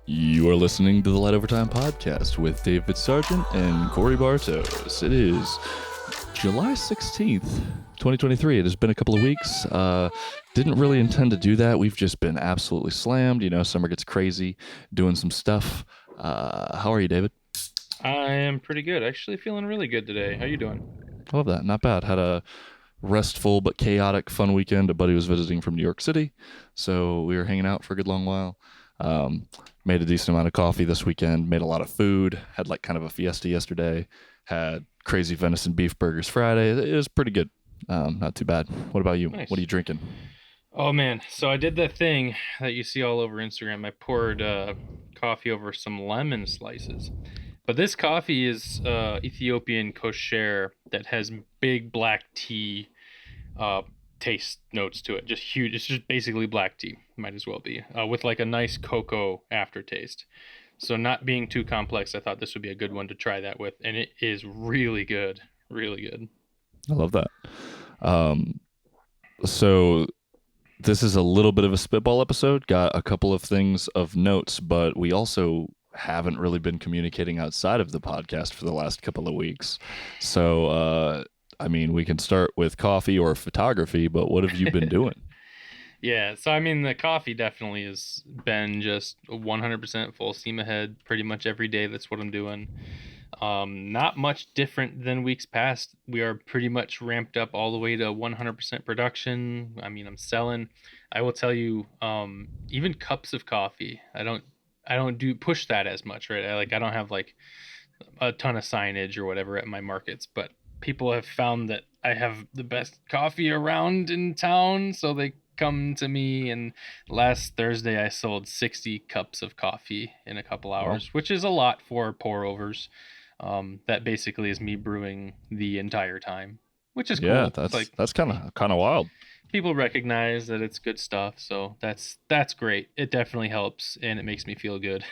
You are listening to the Light Overtime podcast with David Sargent and Korey Bartos. It is July 16th, 2023. It has been a couple of weeks. Didn't really intend to do that. We've just been absolutely slammed. You know, summer gets crazy, doing some stuff. How are you, David? I am pretty good. Actually feeling really good today. How you doing? I love that. Not bad. Had a restful but chaotic, fun weekend. A buddy was visiting from New York City, so we were hanging out for a good long while. Um, Made a decent amount of coffee this weekend. Made a lot of food. Had like kind of a fiesta yesterday. Had crazy venison beef burgers Friday. It was pretty good. Not too bad. What about you? What are Nice. you drinking? Oh man, so I did that thing that you see all over Instagram. I poured coffee over some lemon slices. But this coffee is Ethiopian kosher that has big black tea uh, taste notes to it. Just huge. It's just basically black tea. Might as well be with like a nice cocoa aftertaste. So not being too complex, I thought this would be a good one to try that with, and it is really good. Really good. I love that. Um, so this is a little bit of a spitball episode. Got a couple of things of notes, but we also haven't really been communicating outside of the podcast for the last couple of weeks. So, I mean, we can start with coffee or photography, but what have you been doing? Yeah, so I mean, the coffee definitely has been just 100% full steam ahead pretty much every day. That's what I'm doing. Not much different than weeks past. We are pretty much ramped up all the way to 100% production. I mean, I'm selling. I will tell you, even cups of coffee. I don't do push that as much, right? I don't have like a ton of signage or whatever at my markets, but people have found that I have the best coffee around in town, so they come to me. And last Thursday I sold 60 cups of coffee in a couple Well, hours, which is a lot for pour overs. That basically is me brewing the entire time, which is yeah, cool. It's that's like that's kind of wild. people recognize that it's good stuff, so that's great. It definitely helps, and it makes me feel good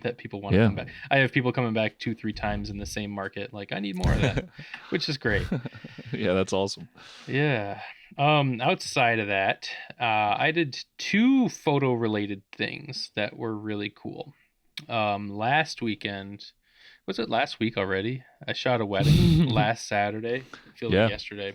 that people want to Yeah. come back. I have people coming back 2 3 times in the same market, like I need more of that, which is great. Yeah, that's awesome. Yeah. Outside of that, I did two photo related things that were really cool. Last weekend, was it last week already? I shot a wedding last Saturday. It feels like Yeah. yesterday.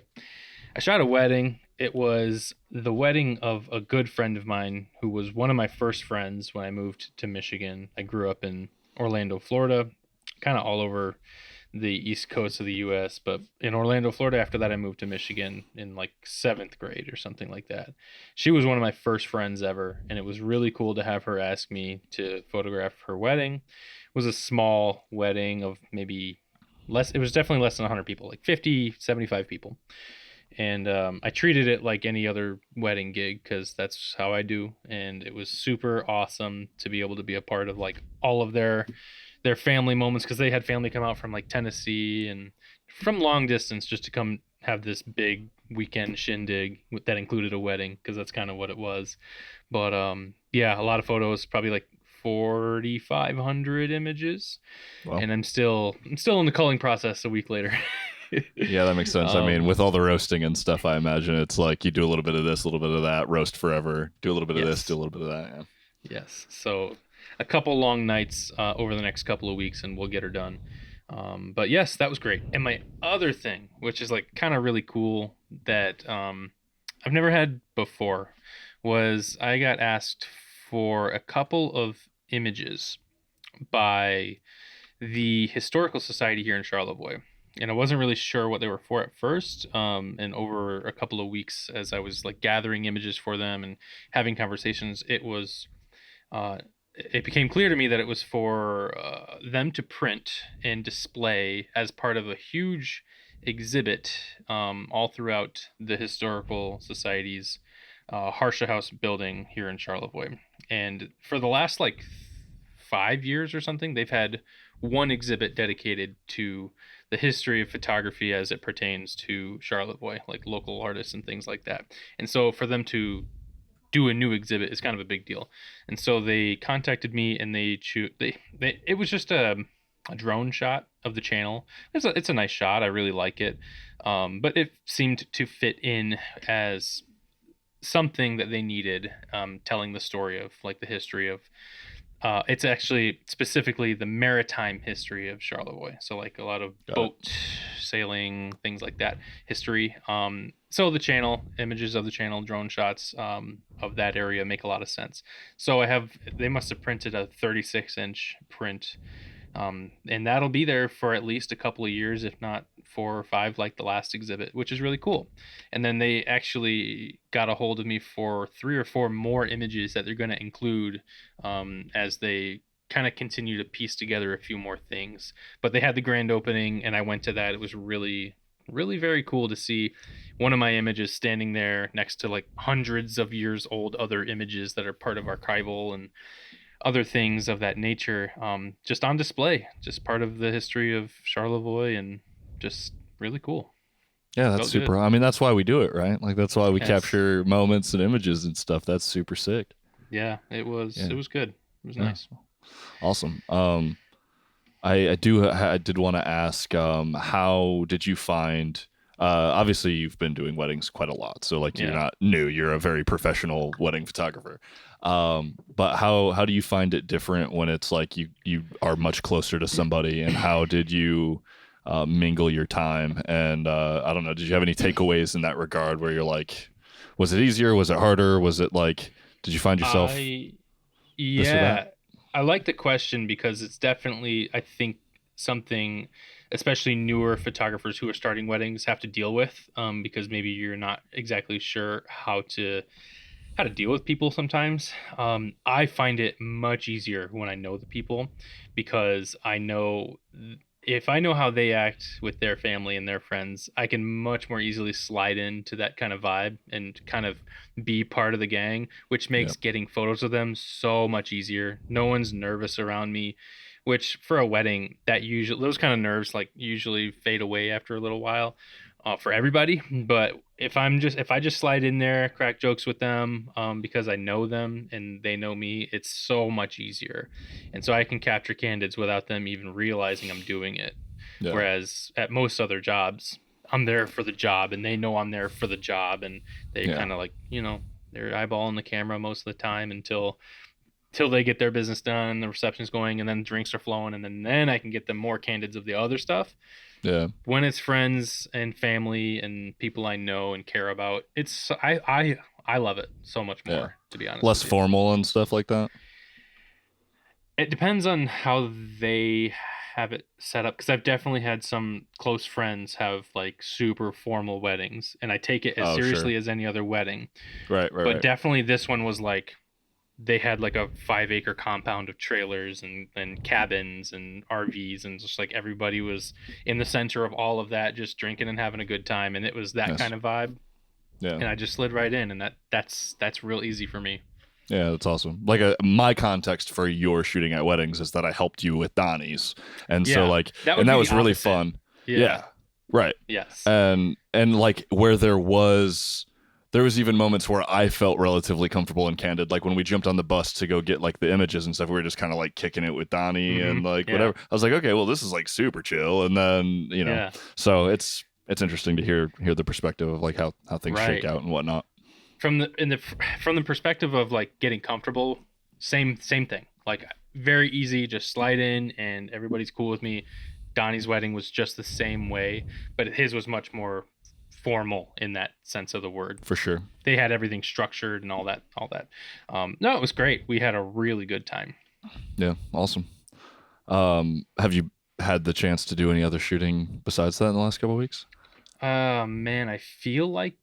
I shot a wedding. It was the wedding of a good friend of mine who was one of my first friends when I moved to Michigan. I grew up in Orlando, Florida, kind of all over the east coast of the US, but in Orlando, Florida. After that, I moved to Michigan in like seventh grade or something like that. She was one of my first friends ever, and it was really cool to have her ask me to photograph her wedding. It was a small wedding of maybe less, it was definitely less than 100 people, like 50, 75 people. And I treated it like any other wedding gig because that's how I do. And it was super awesome to be able to be a part of like all of their family moments, because they had family come out from like Tennessee and from long distance just to come have this big weekend shindig that included a wedding, because that's kind of what it was. But yeah, a lot of photos, probably like 4,500 images, Well, and I'm still in the culling process a week later. yeah, that makes sense. I mean, um with all the roasting and stuff, I imagine it's like you do a little bit of this, a little bit of that, roast forever, do a little bit of this, do a yes. little bit of that. Yeah. Yes. So a couple long nights over the next couple of weeks, and we'll get her done. But yes, that was great. And my other thing, which is like kind of really cool that I've never had before, was I got asked for a couple of images by the Historical Society here in Charlevoix. And I wasn't really sure what they were for at first. And over a couple of weeks, as I was like gathering images for them and having conversations, uh, it became clear to me that it was for them to print and display as part of a huge exhibit all throughout the Historical Society's Harsha House building here in Charlevoix. And for the last like 5 years or something, they've had one exhibit dedicated to the history of photography as it pertains to Charlevoix, like local artists and things like that. And so for them to do a new exhibit is kind of a big deal. And so they contacted me, and they it was just a drone shot of the channel. It's a nice shot. I really like it. But it seemed to fit in as something that they needed, telling the story of like the history of It's actually specifically the maritime history of Charlevoix. So like a lot of Got it. boat sailing, things like that history. So the channel, images of the channel, drone shots of that area make a lot of sense. So they must have printed a 36-inch print, and that'll be there for at least a couple of years, if not 4 or 5, like the last exhibit, which is really cool. And then they actually got a hold of me for 3 or 4 more images that they're going to include as they kind of continue to piece together a few more things. But they had the grand opening, and I went to that. It was really, really very cool to see one of my images standing there next to like hundreds of years old other images that are part of archival and other things of that nature, just on display, just part of the history of Charlevoix, and just really cool. Yeah, that's Felt good. super. I mean, that's why we do it, right? Like that's why we Yes. capture moments and images and stuff. That's super sick. Yeah, it was. Yeah. It was good. It was Yeah. nice. Awesome. I did want to ask, how did you find? Obviously, you've been doing weddings quite a lot, so like you're Yeah. not new. You're a very professional wedding photographer. But how do you find it different when it's like you are much closer to somebody, and how did you mingle your time? And I don't know, did you have any takeaways in that regard where you're like, was it easier? Was it harder? Was it like, did you find yourself this or Yeah, that? I like the question because it's definitely, I think, something especially newer photographers who are starting weddings have to deal with, because maybe you're not exactly sure how to deal with people sometimes. I find it much easier when I know the people, because if I know how they act with their family and their friends, I can much more easily slide into that kind of vibe and kind of be part of the gang, which Yeah. makes getting photos of them so much easier. No one's nervous around me, which for a wedding, that usually those kind of nerves like usually fade away after a little while, for everybody. But if I just slide in there, crack jokes with them, because I know them and they know me, it's so much easier, and so I can capture candidates without them even realizing I'm doing it. Yeah. Whereas at most other jobs, I'm there for the job, and they know I'm there for the job, and they Yeah. kind of like, they're eyeballing the camera most of the time until they get their business done and the reception's going, and then drinks are flowing, and then I can get them more candidates of the other stuff. Yeah. When it's friends and family and people I know and care about, I love it so much more, Yeah. to be honest Less with you. formal and stuff like that. It depends on how they have it set up, because I've definitely had some close friends have like super formal weddings, and I take it as Oh, sure. seriously as any other wedding. Right. But definitely this one was like, they had like a 5-acre compound of trailers and cabins and RVs, and just like everybody was in the center of all of that, just drinking and having a good time, and it was that Yes. kind of vibe. Yeah. And I just slid right in, and that's real easy for me. Yeah, that's awesome. Like my context for your shooting at weddings is that I helped you with Donnie's, and so Yeah, like, that would and that be was the really opposite. fun. Yeah. Yeah, right. Yes. And like where there was even moments where I felt relatively comfortable and candid, like when we jumped on the bus to go get like the images and stuff. We were just kind of like kicking it with Donnie and like Yeah. whatever. I was like, okay, well, this is like super chill, and then Yeah. so it's interesting to hear the perspective of like how things shake Right. out and whatnot. From the perspective of like getting comfortable, same thing. Like very easy, just slide in and everybody's cool with me. Donnie's wedding was just the same way, but his was much more formal in that sense of the word. For sure. They had everything structured and all that. No, it was great. We had a really good time. Yeah, awesome. Have you had the chance to do any other shooting besides that in the last couple of weeks? Man, I feel like,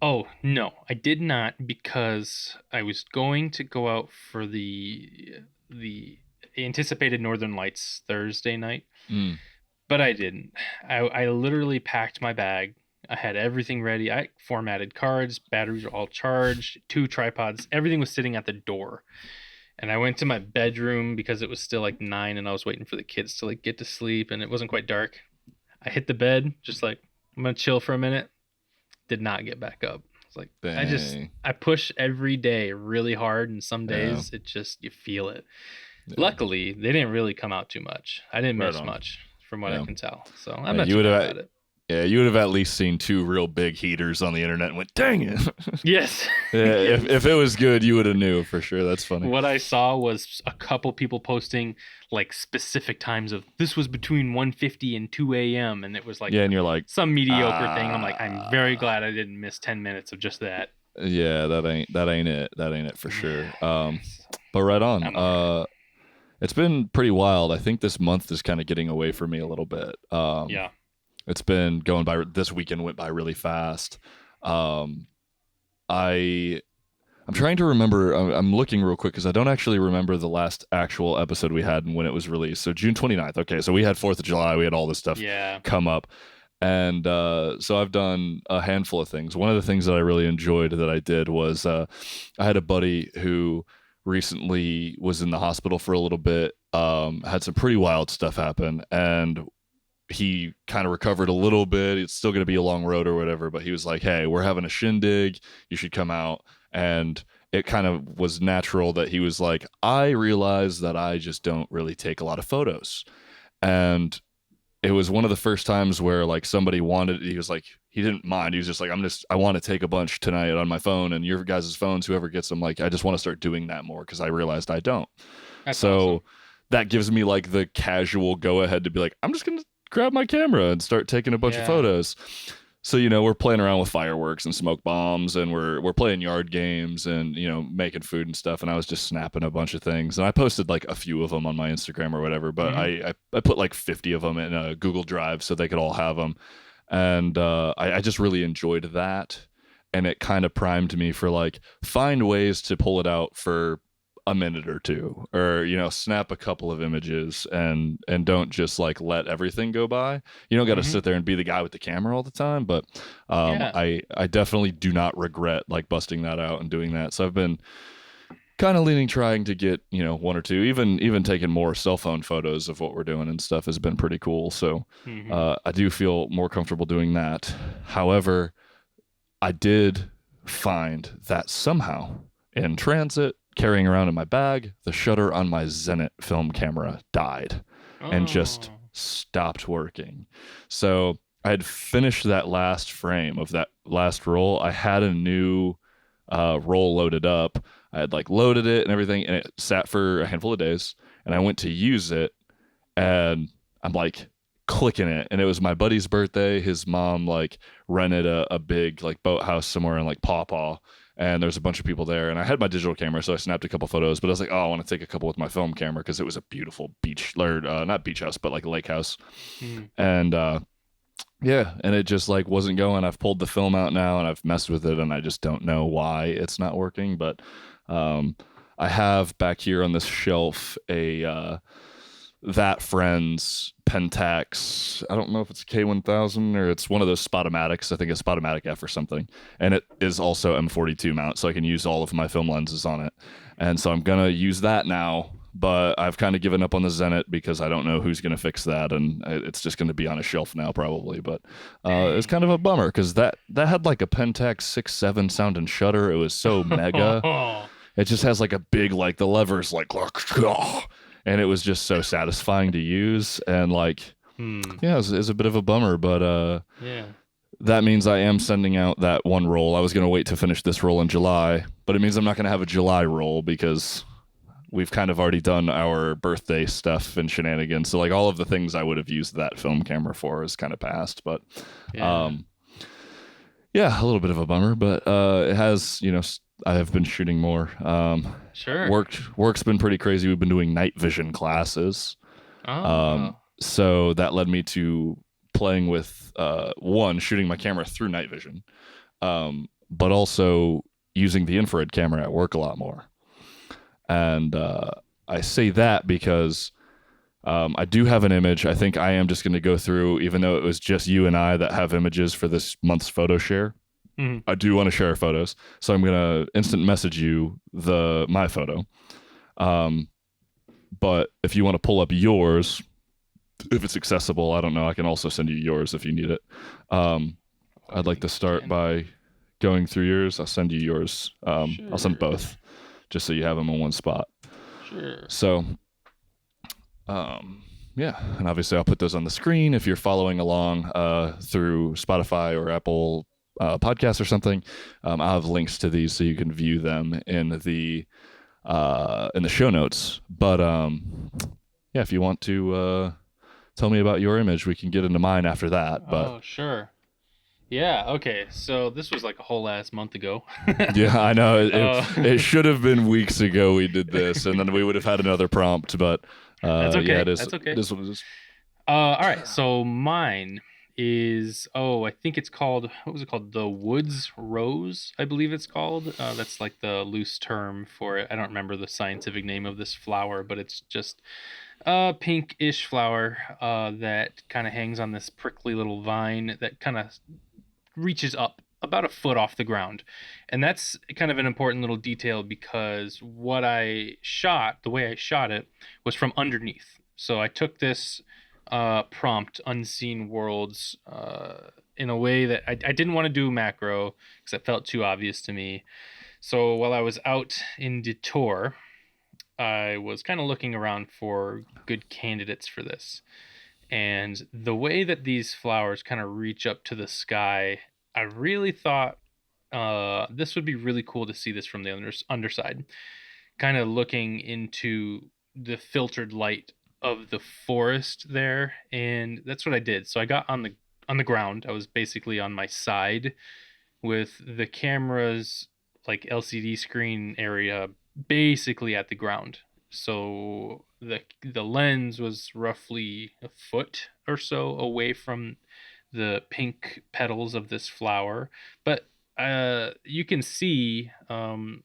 oh no, I did not, because I was going to go out for the anticipated Northern Lights Thursday night, Mm. but I didn't. I literally packed my bag. I had everything ready. I formatted cards, batteries are all charged, 2 tripods, everything was sitting at the door. And I went to my bedroom because it was still like 9, and I was waiting for the kids to like get to sleep, and it wasn't quite dark. I hit the bed, just like, I'm gonna chill for a minute. Did not get back up. It's like, Dang. I push every day really hard, and some days it just, you feel it. Yeah. Luckily, they didn't really come out too much. I didn't Right miss on. much from what Yeah. I can tell. So I'm Yeah, not you too would bad have about it. Yeah, you would have at least seen two real big heaters on the internet and went, dang it. Yes. Yeah, if it was good, you would have knew for sure. That's funny. What I saw was a couple people posting like specific times of this was between 1:50 and 2 a.m. and it was like Yeah, and you're like, some mediocre thing. I'm like, I'm very ah, glad I didn't miss 10 minutes of just that. yeah, that ain't it. That ain't it for sure. Yes. But right on. I'm learning. It's been pretty wild. I think this month is kind of getting away from me a little bit. Yeah. It's been going by. This weekend went by really fast. Um, I I'm trying to remember. I'm looking real quick because I don't actually remember the last actual episode we had and when it was released. So June 29th. Okay, so we had 4th of July. We had all this stuff Yeah. come up. And so I've done a handful of things. One of the things that I really enjoyed that I did was I had a buddy who recently was in the hospital for a little bit, had some pretty wild stuff happen, and he kind of recovered a little bit. It's still going to be a long road or whatever, but he was like, "Hey, we're having a shindig. You should come out." And it kind of was natural that he was like, "I realize that I just don't really take a lot of photos." And it was one of the first times where like somebody wanted, he was like, he didn't mind. He was just like, I want to take a bunch tonight on my phone and your guys' phones, whoever gets them. Like, I just want to start doing that more because I realized I don't. That's awesome. So that gives me like the casual go ahead to be like, I'm just going to grab my camera and start taking a bunch of Yeah. photos. So, we're playing around with fireworks and smoke bombs, and we're playing yard games and, making food and stuff. And I was just snapping a bunch of things. And I posted like a few of them on my Instagram or whatever, but Hmm. I put like 50 of them in a Google Drive so they could all have them. And I just really enjoyed that. And it kind of primed me for like, find ways to pull it out for a minute or two, or snap a couple of images, and don't just like let everything go by. You don't got to Hmm. sit there and be the guy with the camera all the time, but Yeah. I definitely do not regret like busting that out and doing that. So I've been kind of leaning, trying to get one or two, even taking more cell phone photos of what we're doing and stuff has been pretty cool. So Hmm. I do feel more comfortable doing that. However, I did find that somehow in transit, carrying around in my bag, the shutter on my Zenit film camera died and just Oh. stopped working. So I had finished that last frame of that last roll. I had a new roll loaded up. I had like loaded it and everything, and it sat for a handful of days. And I went to use it, and I'm like clicking it, and it was my buddy's birthday. His mom like rented a big like boathouse somewhere in like Paw Paw, and there's a bunch of people there, and I had my digital camera, so I snapped a couple photos, but I was like, oh, I want to take a couple with my film camera because it was a beautiful beach, or not beach house, but like a lake house. Hmm. And yeah, and it just like wasn't going. I've pulled the film out now and I've messed with it, and I just don't know why it's not working. But um, I have back here on this shelf a that friend's Pentax. I don't know if it's a K1000 or it's one of those Spotomatics. I think it's Spotomatic F or something. And it is also M42 mount, so I can use all of my film lenses on it. And so I'm gonna use that now. But I've kind of given up on the Zenit because I don't know who's going to fix that, and it's just going to be on a shelf now probably. But it's Dang. kind of a bummer because that had like a Pentax 6.7 sound and shutter. It was so mega. It just has like a big, like the levers like and it was just so satisfying to use, and like Hmm. yeah, it's a bit of a bummer, but Yeah. that means I am sending out that one roll. I was going to wait to finish this roll in July, but it means I'm not going to have a July roll because we've kind of already done our birthday stuff and shenanigans. So like all of the things I would have used that film camera for is kind of past. But Yeah. yeah, a little bit of a bummer, but it has, I have been shooting more. Sure. Work's been pretty crazy. We've been doing night vision classes. Oh. So that led me to playing with one, shooting my camera through night vision, but also using the infrared camera at work a lot more. And I say that because I do have an image. I think I am just going to go through, even though it was just you and I that have images for this month's photo share. Hmm. I do want to share photos, so I'm going to instant message you my photo. But if you want to pull up yours, if it's accessible, I don't know. I can also send you yours if you need it. I'd like to start by going through yours. I'll send you yours. I'll send Sure. both, just so you have them in one spot. Sure. So, um, Yeah, and obviously I'll put those on the screen if you're following along through Spotify or Apple Podcasts or something. I'll have links to these so you can view them in the show notes. But yeah, if you want to tell me about your image, we can get into mine after that. But Oh, sure. Yeah, okay. So this was like a whole ass month ago. yeah, I know it uh, should have been weeks ago we did this, and then we would have had another prompt. But that's yeah, okay. it is. That's okay. This one is. All right. So mine is, I think it's called, what was it called? The Woods Rose, I believe it's called. That's like the loose term for it. I don't remember the scientific name of this flower, but it's just a pinkish flower that kind of hangs on this prickly little vine that kind of reaches up about a foot off the ground. And that's kind of an important little detail because what I shot, the way I shot it, was from underneath. So I took this prompt, Unseen Worlds, in a way that I didn't want to do macro because it felt too obvious to me. So while I was out in Detour, I was kind of looking around for good candidates for this. And the way that these flowers kind of reach up to the sky, I really thought this would be really cool to see this from the underside, kind of looking into the filtered light of the forest there, and that's what I did. So I got on the ground. I was basically on my side with the camera's like LCD screen area basically at the ground. So the lens was roughly a foot or so away from the pink petals of this flower, but you can see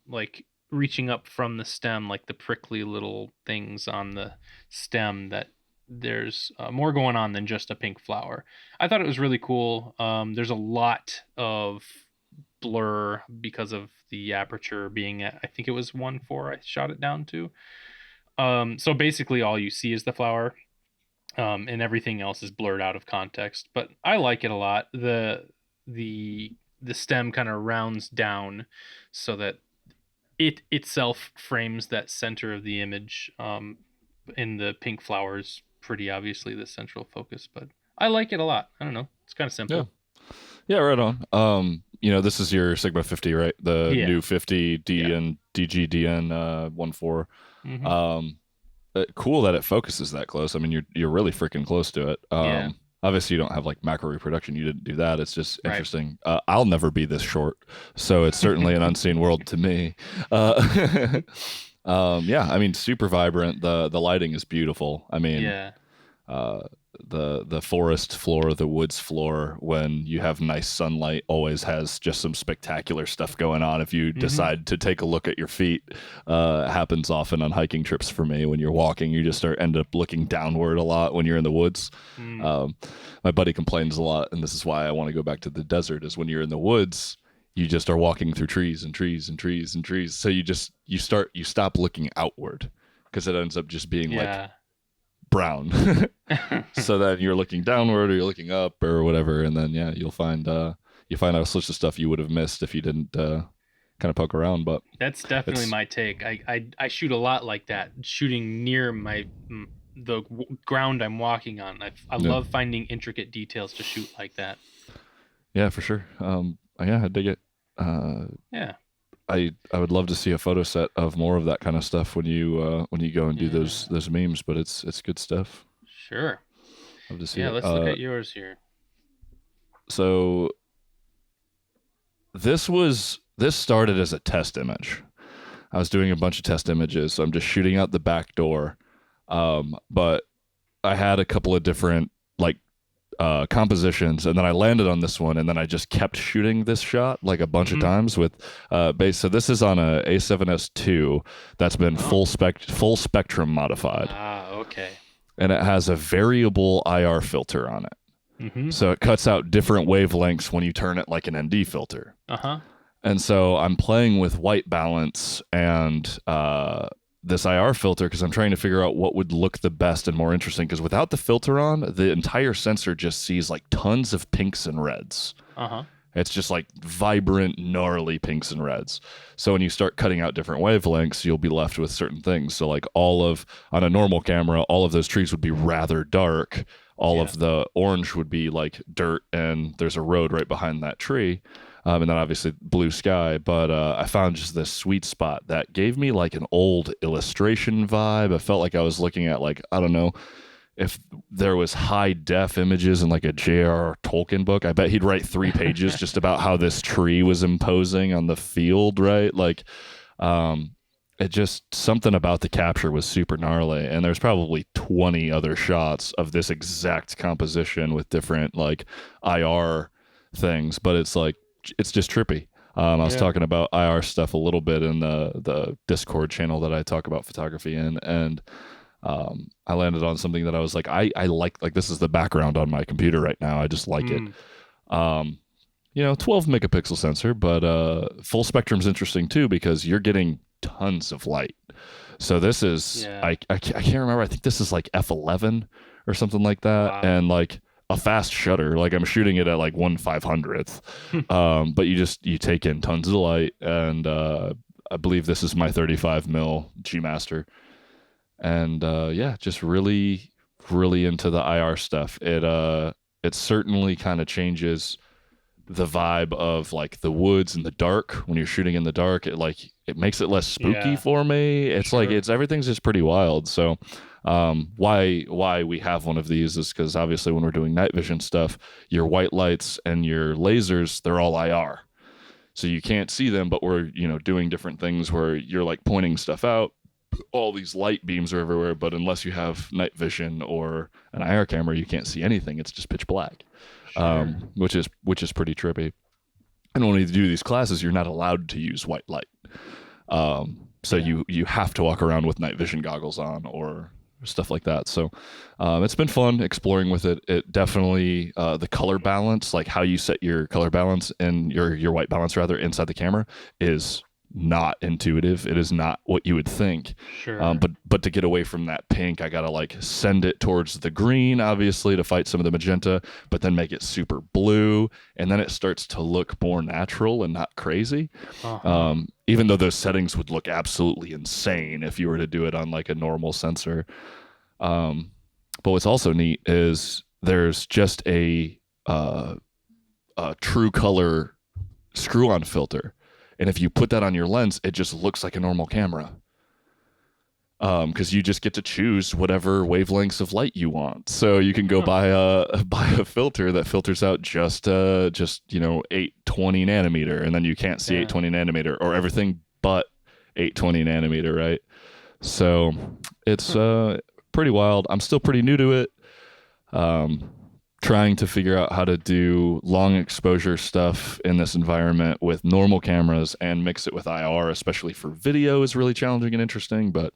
like reaching up from the stem, like the prickly little things on the stem, that there's more going on than just a pink flower. I thought it was really cool. There's a lot of blur because of the aperture being at, I think it was 1.4 I shot it down to. So basically all you see is the flower, and everything else is blurred out of context. But I like it a lot. The stem kind of rounds down so that it itself frames that center of the image. In the pink flowers, pretty obviously the central focus, but I like it a lot. I don't know. It's kind of Yeah. simple. Yeah, right on. This is your Sigma 50, right? The Yeah. new 50 D Yeah. and DGDN 1.4. Mm-hmm. Cool that it focuses that close. I mean, you're really freaking close to it. Yeah. Obviously you don't have like macro reproduction. You didn't do that. It's just Right. interesting. I'll never be this short, so it's certainly an unseen world to me. Yeah, I mean, super vibrant. The lighting is beautiful. I mean, Yeah. uh, the forest floor, the woods floor, when you have nice sunlight, always has just some spectacular stuff going on. If you decide to take a look at your feet, it happens often on hiking trips for me. When you're walking, you just end up looking downward a lot when you're in the woods. My buddy complains a lot, and this is why I want to go back to the desert, is when you're in the woods, you just are walking through trees and trees and trees and trees. So you stop looking outward because it ends up just being like brown. So then you're looking downward or you're looking up or whatever, and then yeah, you find out a switch of stuff you would have missed if you didn't kind of poke around. But That's definitely my take. I shoot a lot like that, shooting near the ground I'm walking on. I love finding intricate details to shoot like that. Yeah, for sure. Yeah, I dig it. Yeah. I would love to see a photo set of more of that kind of stuff when you go and do those memes, but it's good stuff. Sure. Love to see Yeah, it. let's look at yours here. So this started as a test image. I was doing a bunch of test images, so I'm just shooting out the back door. But I had a couple of different like compositions, and then I landed on this one, and then I just kept shooting this shot like a bunch of times with base. So this is on a A7S II that's been full spectrum modified. Ah, okay. And it has a variable IR filter on it. So it cuts out different wavelengths when you turn it like an ND filter. And so I'm playing with white balance and this IR filter because I'm trying to figure out what would look the best and more interesting, because without the filter on, the entire sensor just sees like tons of pinks and reds. It's just like vibrant, gnarly pinks and reds. So when you start cutting out different wavelengths, you'll be left with certain things. So like on a normal camera, all of those trees would be rather dark. All Yeah. of the orange would be like dirt, and there's a road right behind that tree. And then obviously blue sky. But I found just this sweet spot that gave me like an old illustration vibe. I felt like I was looking at like, I don't know, if there was high def images in like a J.R.R. Tolkien book, I bet he'd write 3 pages just about how this tree was imposing on the field, right? Like, it just something about the capture was super gnarly. And there's probably 20 other shots of this exact composition with different like IR things, but it's just trippy. I was Yeah. talking about IR stuff a little bit in the Discord channel that I talk about photography in, and I landed on something that I was like, I like this is the background on my computer right now. I just like it. Mm. 12 megapixel sensor, but full spectrum's interesting too because you're getting tons of light. So this is Yeah. I can't remember. I think this is like f11 or something like that, Wow. and like a fast shutter. Like I'm shooting it at like 1/500th. But you take in tons of light, and I believe this is my 35 mil G Master, and yeah, just really really into the IR stuff. It certainly kind of changes the vibe of like the woods in the dark when you're shooting in the dark. It makes it less spooky Yeah. for me. It's like Sure. it's everything's just pretty wild. So why we have one of these is because obviously when we're doing night vision stuff, your white lights and your lasers, they're all IR, so you can't see them, but we're doing different things where you're like pointing stuff out. All these light beams are everywhere, but unless you have night vision or an IR camera, you can't see anything. It's just pitch black, Sure. which is pretty trippy. And when you do these classes, you're not allowed to use white light. So Yeah. you have to walk around with night vision goggles on or stuff like that. So it's been fun exploring with it. It definitely the color balance, like how you set your color balance and your white balance rather inside the camera, is not intuitive. It is not what you would think. Sure. But to get away from that pink, I gotta like send it towards the green, obviously, to fight some of the magenta, but then make it super blue, and then it starts to look more natural and not crazy. Uh-huh. Even though those settings would look absolutely insane if you were to do it on like a normal sensor. But what's also neat is there's just a true color screw-on filter, and if you put that on your lens, it just looks like a normal camera. Because you just get to choose whatever wavelengths of light you want. So you can go Huh. buy a filter that filters out just 820 nanometer, and then you can't see Yeah. 820 nanometer or everything but 820 nanometer, right? So it's pretty wild. I'm still pretty new to it. Trying to figure out how to do long exposure stuff in this environment with normal cameras and mix it with IR, especially for video, is really challenging and interesting. But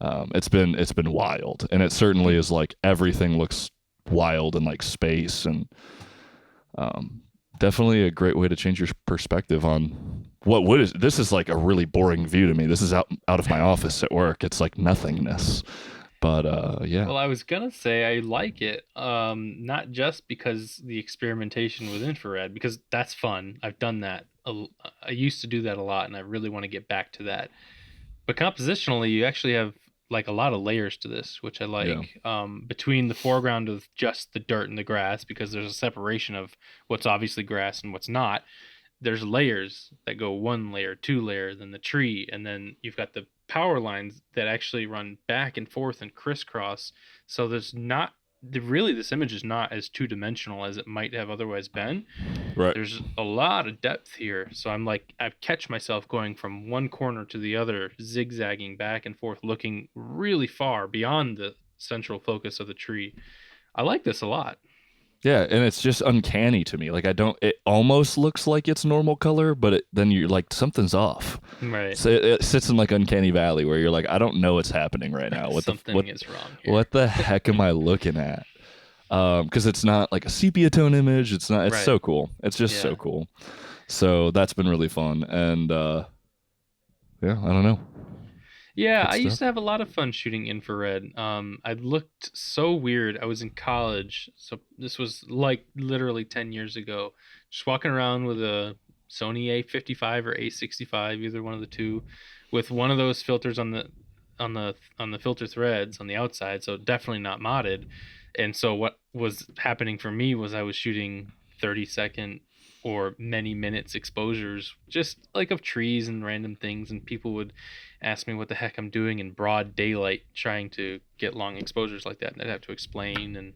it's been wild, and it certainly is like everything looks wild in like space, and definitely a great way to change your perspective on what is this is like a really boring view to me. This is out of my office at work. It's like nothingness. But yeah. Well, I was gonna say I like it, not just because the experimentation with infrared, because that's fun. I've done that. I used to do that a lot, and I really want to get back to that. But compositionally, you actually have like a lot of layers to this, which I Yeah. like. Between the foreground of just the dirt and the grass, because there's a separation of what's obviously grass and what's not. There's layers that go one layer, two layer, then the tree, and then you've got the power lines that actually run back and forth and crisscross. So there's not really, this image is not as two dimensional as it might have otherwise been. Right. There's a lot of depth here. So I catch myself going from one corner to the other, zigzagging back and forth, looking really far beyond the central focus of the tree. I like this a lot. Yeah, and it's just uncanny to me. Like it almost looks like it's normal color, but then you're like something's off. Right. So it sits in like uncanny valley where you're like, I don't know what's happening right now. Something is wrong here. What the heck am I looking at? Because it's not like a sepia tone image. It's not. It's Right. so cool. It's just so Yeah. cool. So that's been really fun, and yeah, I don't know. Yeah, Good I used stuff. to have a lot of fun shooting infrared. I looked so weird. I was in college, so this was like literally 10 years ago. Just walking around with a Sony A55 or A65, either one of the two, with one of those filters on the filter threads on the outside, so definitely not modded. And so what was happening for me was I was shooting 30-second or many minutes exposures just like of trees and random things, and people would ask me what the heck I'm doing in broad daylight trying to get long exposures like that. And I'd have to explain and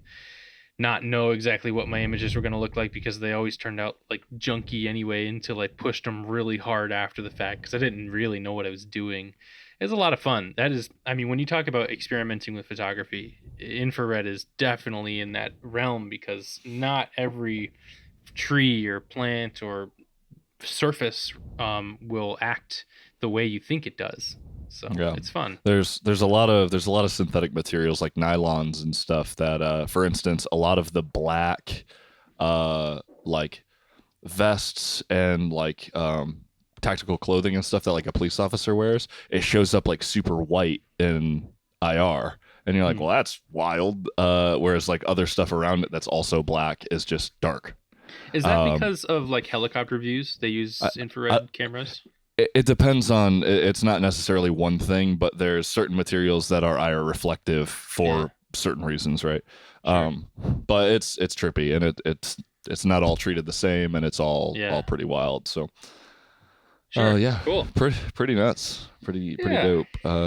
not know exactly what my images were going to look like because they always turned out like junky anyway until I pushed them really hard after the fact because I didn't really know what I was doing. It's a lot of fun. That is, I mean, when you talk about experimenting with photography, infrared is definitely in that realm because not every tree or plant or surface will act the way you think it does. So Yeah. it's fun. There's a lot of synthetic materials like nylons and stuff that for instance a lot of the black like vests and like tactical clothing and stuff that like a police officer wears, it shows up like super white in IR. And you're like, Hmm. well, that's wild. Whereas like other stuff around it that's also black is just dark. Is that Um, because of like helicopter views? They I, use I, infrared cameras. it depends on. It's not necessarily one thing, but there's certain materials that are IR reflective Yeah, for certain reasons, right? sure. Um, but it's trippy, and it's not all treated the same, and it's all Yeah, pretty wild. So, sure. yeah, Cool. pretty nuts, pretty Yeah. dope.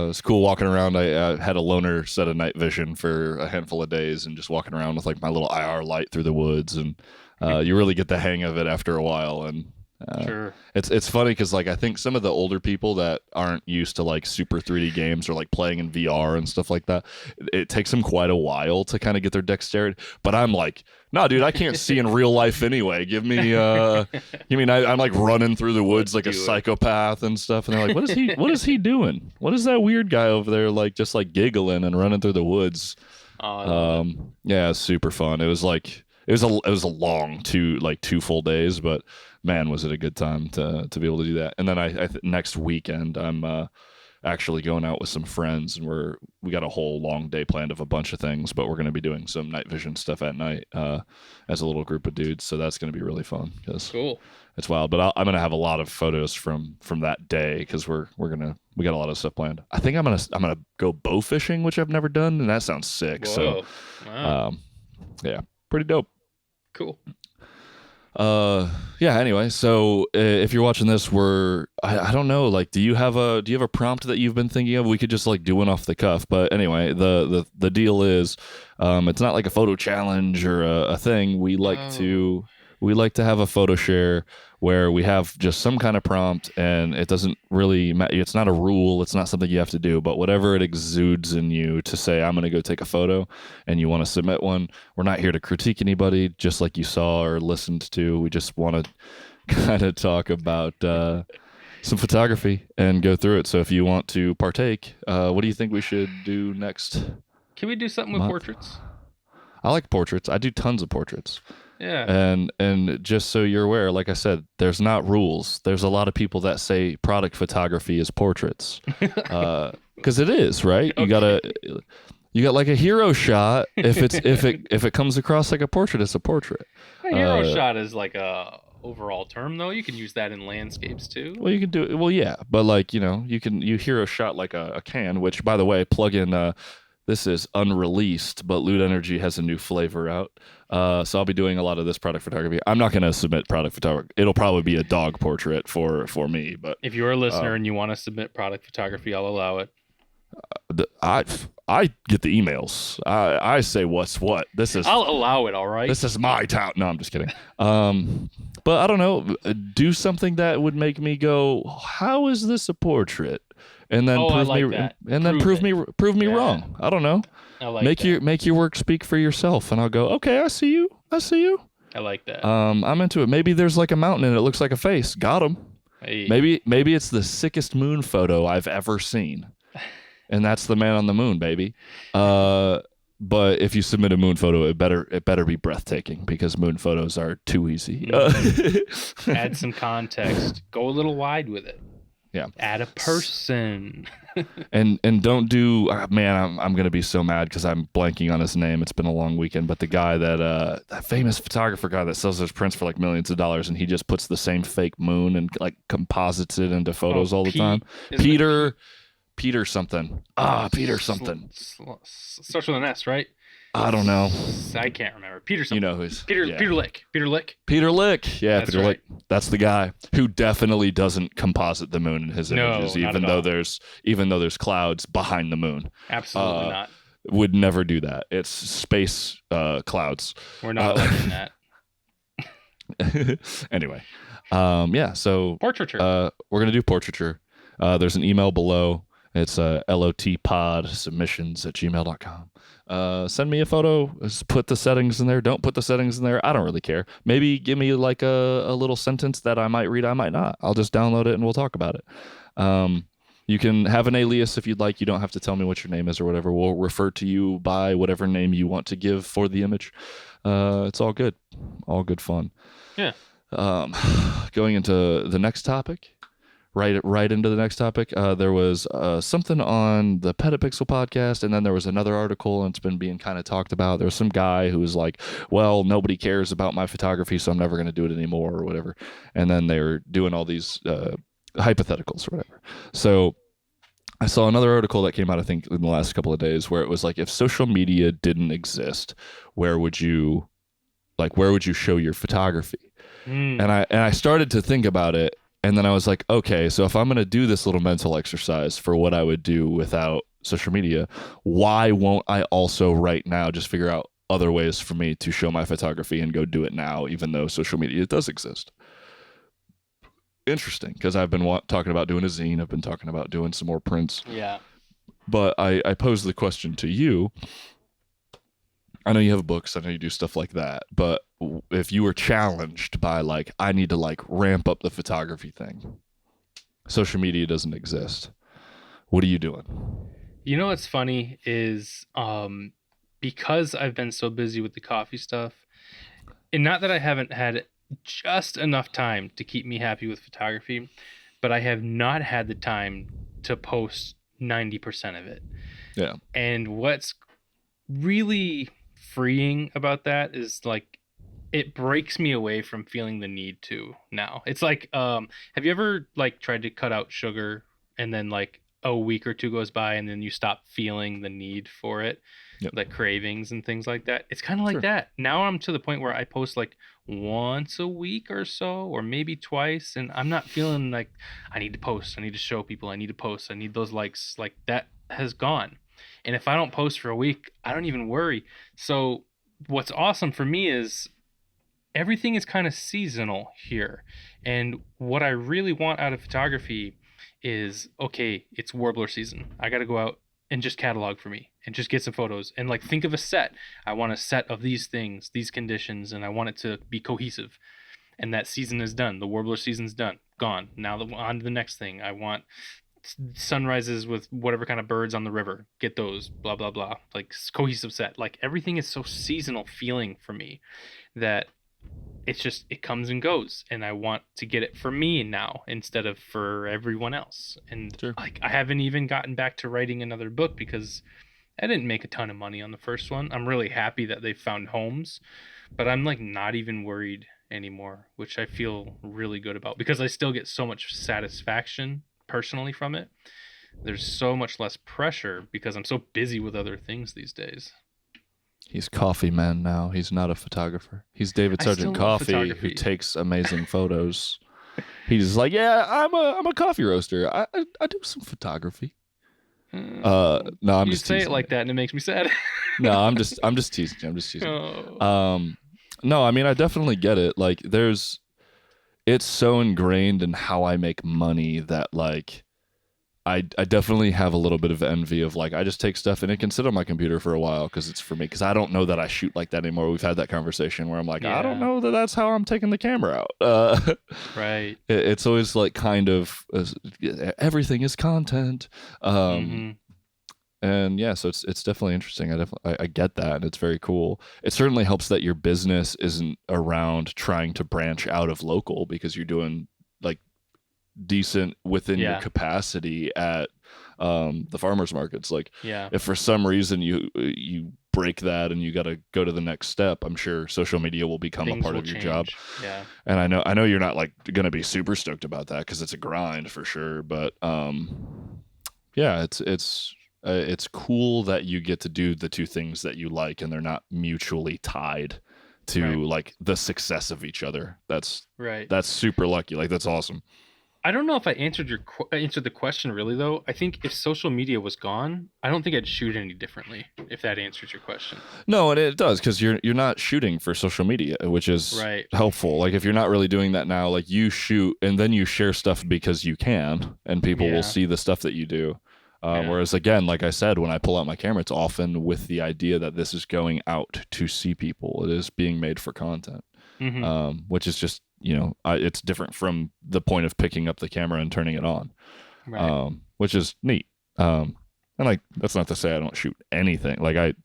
It's cool walking around. I had a loner set of night vision for a handful of days, and just walking around with like my little IR light through the woods, and you really get the hang of it after a while, and Sure. it's funny because like I think some of the older people that aren't used to like super 3D games or like playing in VR and stuff like that, it takes them quite a while to kind of get their dexterity. But I'm like, no, dude, I can't see in real life anyway. Give me. I'm like running through the woods Let's like a do it. psychopath and stuff, and they're like, what is he doing? What is that weird guy over there like just like giggling and running through the woods? Oh, I love it. Yeah, it's super fun. It was like it was a long 2 full days, but man, was it a good time to be able to do that. And then next weekend I'm actually going out with some friends, and we got a whole long day planned of a bunch of things, but we're going to be doing some night vision stuff at night as a little group of dudes. So that's going to be really fun because Cool. it's wild. But I'm going to have a lot of photos from that day because we got a lot of stuff planned. I think I'm gonna go bow fishing, which I've never done, and that sounds sick. So Whoa. Wow. yeah, pretty dope. Cool. Yeah, anyway, so if you're watching this, I don't know, like do you have a prompt that you've been thinking of? We could just like do one off the cuff, but anyway, the deal is it's not like a photo challenge or a thing. Oh. We like to have a photo share where we have just some kind of prompt, and it doesn't really matter. It's not a rule, it's not something you have to do, but whatever it exudes in you to say I'm going to go take a photo and you want to submit one. We're not here to critique anybody, just like you saw or listened to. We just want to kind of talk about some photography and go through it. So if you want to partake, what do you think we should do next Can we do something with month? portraits? I like portraits. I do tons of portraits. Yeah. And just so you're aware, like I said, there's not rules. There's a lot of people that say product photography is portraits, because it is, right? Okay. You got like a hero shot. If it comes across like a portrait, it's a portrait. A hero Uh, shot is like a overall term though. You can use that in landscapes too. well, you can do it. Well, yeah, but like you hero shot like a can. Which, by the way, plug in. This is unreleased, but Loot Energy has a new flavor out. So I'll be doing a lot of this product photography. I'm not going to submit product photography. It'll probably be a dog portrait for me, but If you're a listener um, and you want to submit product photography, I'll allow it. I get the emails. I say what's what. I'll allow it, all right? This is my town. No, I'm just kidding. But I don't know. Do something that would make me go, "How is this a portrait?" And then Oh, I like that. Prove it. prove me Yeah. wrong. I don't know. I like that. Make your work speak for yourself, and I'll go, "Okay, I see you. I see you." I like that. I'm into it. Maybe there's like a mountain and it looks like a face. Got him. Hey. Maybe it's the sickest moon photo I've ever seen, and that's the man on the moon, baby. But if you submit a moon photo, it better be breathtaking because moon photos are too easy. Add some context. Go a little wide with it. Yeah. Add a person. And don't do man, I'm gonna be so mad because I'm blanking on his name. It's been a long weekend, but the guy that famous photographer guy that sells those prints for like millions of dollars, and he just puts the same fake moon and like composites it into photos all the time. Peter something. Peter something. Starts with an S, right? I don't know. I can't remember. Peter something. You know who's Peter Lick. Peter Lick. Peter Lick. Yeah, That's Peter right. Lick. That's the guy who definitely doesn't composite the moon in his images, not even at though all. there's clouds behind the moon. Absolutely not. Would never do that. It's space clouds. We're not liking that. Anyway, yeah. So Portraiture. we're gonna do portraiture. There's an email below. It's lotpodsubmissions@gmail.com. Send me a photo. Just put the settings in there. Don't put the settings in there. I don't really care. Maybe give me like a little sentence that I might read. I might not. I'll just download it and we'll talk about it. You can have an alias if you'd like. You don't have to tell me what your name is or whatever. We'll refer to you by whatever name you want to give for the image. It's all good. All good fun. Yeah. Going into the next topic. Right into the next topic. There was something on the Petapixel podcast, and then there was another article, and it's been being kind of talked about. There was some guy who was like, well, nobody cares about my photography, so I'm never going to do it anymore or whatever. And then they were doing all these hypotheticals or whatever. So I saw another article that came out, I think, in the last couple of days, where it was like, if social media didn't exist, where would you show your photography? And I started to think about it. And then I was like, okay, so if I'm going to do this little mental exercise for what I would do without social media, why won't I also right now just figure out other ways for me to show my photography and go do it now, even though social media does exist? Interesting, because I've been talking about doing a zine. I've been talking about doing some more prints. Yeah. But I posed the question to you. I know you have books. I know you do stuff like that. But if you were challenged by like, I need to like ramp up the photography thing, social media doesn't exist, what are you doing? You know what's funny is because I've been so busy with the coffee stuff, and not that I haven't had just enough time to keep me happy with photography, but I have not had the time to post 90% of it. Yeah. And what's really freeing about that is like it breaks me away from feeling the need to now. It's like have you ever like tried to cut out sugar and then like a week or two goes by and then you stop feeling the need for it? Yep. Like cravings and things like that. It's kind of like Sure. that. Now I'm to the point where I post like once a week or so, or maybe twice, and I'm not feeling like I need to post, I need to show people, I need to post, I need those likes. Like that has gone. And if I don't post for a week, I don't even worry. So what's awesome for me is everything is kind of seasonal here. And what I really want out of photography is, okay, it's warbler season. I got to go out and just catalog for me and just get some photos and like think of a set. I want a set of these things, these conditions, and I want it to be cohesive. And that season is done. The warbler season's done, gone. Now on to the next thing. I want sunrises with whatever kind of birds on the river, get those, blah blah blah, like cohesive set. Like everything is so seasonal feeling for me that it's just, it comes and goes, and I want to get it for me now instead of for everyone else. And Sure. like I haven't even gotten back to writing another book because I didn't make a ton of money on the first one. I'm really happy that they found homes, but I'm like not even worried anymore, which I feel really good about because I still get so much satisfaction personally from it. There's so much less pressure because I'm so busy with other things these days. He's Coffee Man now. He's not a photographer. He's David I Sargent still love Coffee, photography. who takes amazing photos. He's like, yeah, I'm a coffee roaster. I do some photography. No, I'm You just say teasing it like that and it makes me sad. No, I'm just teasing you. I'm just teasing. Oh. No, I mean, I definitely get it. Like, it's so ingrained in how I make money that like I definitely have a little bit of envy of like, I just take stuff and it can sit on my computer for a while because it's for me, because I don't know that I shoot like that anymore. We've had that conversation where I'm like, I don't Yeah. know that that's how I'm taking the camera out. Right. It's always like kind of everything is content. Mhm. And yeah, so it's definitely interesting. I get that, and it's very cool. It certainly helps that your business isn't around trying to branch out of local because you're doing like decent within your Yeah. capacity at the farmers markets. Like Yeah. if for some reason you break that and you got to go to the next step, I'm sure social media will become a Things part will of your job. change. Yeah. And I know you're not like going to be super stoked about that because it's a grind for sure. But yeah, it's cool that you get to do the two things that you like, and they're not mutually tied Right. to like the success of each other. Right. That's super lucky. Like that's awesome. I don't know if I answered the question really though. I think if social media was gone, I don't think I'd shoot any differently. If that answers your question. No, and it does because you're not shooting for social media, which is Right. helpful. Like if you're not really doing that now, like you shoot and then you share stuff because you can, and people will Yeah. see the stuff that you do. Yeah. Whereas again, like I said, when I pull out my camera, it's often with the idea that this is going out to see people. It is being made for content, Mm-hmm. which is just it's different from the point of picking up the camera and turning it on, Right. which is neat. And like that's not to say I don't shoot anything. Like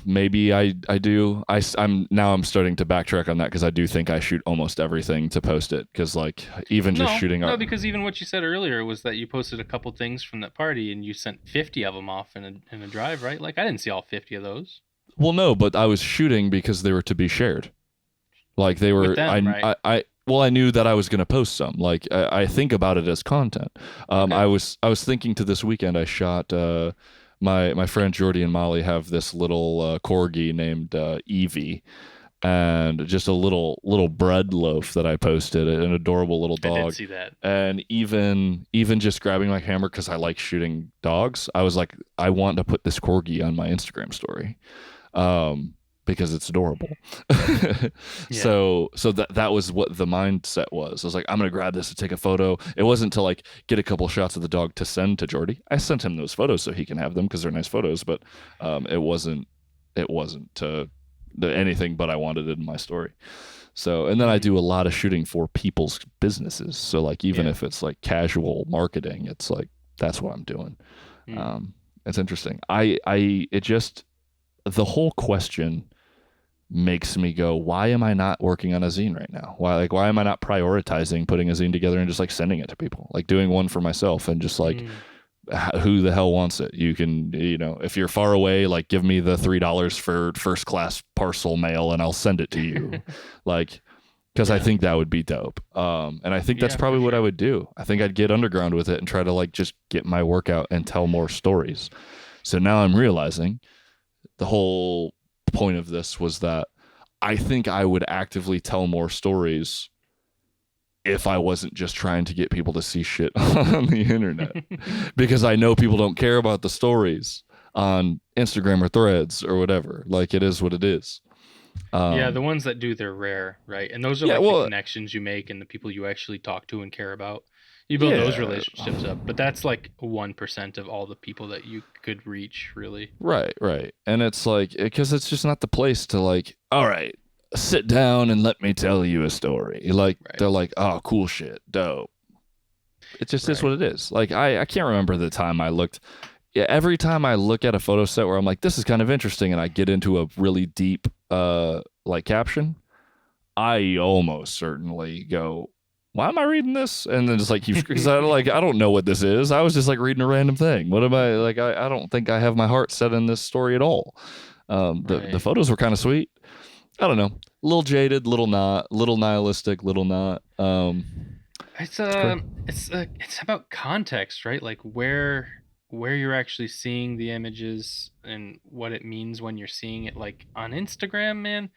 maybe I do. I'm starting to backtrack on that because I do think I shoot almost everything to post it because like even just shooting No, art. because even what you said earlier was that you posted a couple things from that party and you sent 50 of them off in a drive, right? Like I didn't see all 50 of those Well, no, but I was shooting because they were to be shared. Like they were, with them, right? well, I knew that I was going to post some. Like I think about it as content. Okay. I was thinking to this weekend. I shot my friend Jordy and Molly have this little corgi named Evie, and just a little bread loaf that I posted. An adorable little I did dog. see that. And even just grabbing my camera because I like shooting dogs, I was like, I want to put this corgi on my Instagram story. Because it's adorable. Yeah. So that was what the mindset was. I was like, I'm gonna grab this to take a photo. It wasn't to like get a couple shots of the dog to send to Jordy. I sent him those photos so he can have them because they're nice photos, but it wasn't to anything but I wanted it in my story. So and then I do a lot of shooting for people's businesses. So like even Yeah. if it's like casual marketing, it's like that's what I'm doing. Mm. It's interesting. It just the whole question makes me go, why am I not working on a zine right now? Why am I not prioritizing putting a zine together and just like sending it to people? Like doing one for myself and just like who the hell wants it? You can, if you're far away, like give me the $3 for first class parcel mail and I'll send it to you. Like because I think that would be dope. And I think that's Yeah, probably for what I sure. would do. I think I'd get underground with it and try to like just get my work out and tell more stories. So now I'm realizing the whole point of this was that I think I would actively tell more stories if I wasn't just trying to get people to see shit on the internet. Because I know people don't care about the stories on Instagram or Threads or whatever. Like it is what it is. Yeah, the ones that do, they're rare, right? And those are Yeah, like the well, connections you make and the people you actually talk to and care about. You build those yeah, relationships up, but that's like 1% of all the people that you could reach, really. right. And it's like, because it's just not the place to like, all right, sit down and let me tell you a story. Like, Right. they're like, oh, cool shit, dope. It just is Right. what it is. Like, I can't remember the time I looked. Yeah, every time I look at a photo set where I'm like, this is kind of interesting, and I get into a really deep, like caption, I almost certainly go, why am I reading this? And then just like keep because I don't know what this is. I was just like reading a random thing. What am I like? I don't think I have my heart set in this story at all. The Right. photos were kind of sweet. I don't know, a little jaded, little not, little nihilistic, little not. It's It's great. it's about context, right? Like where you're actually seeing the images and what it means when you're seeing it. Like on Instagram, man,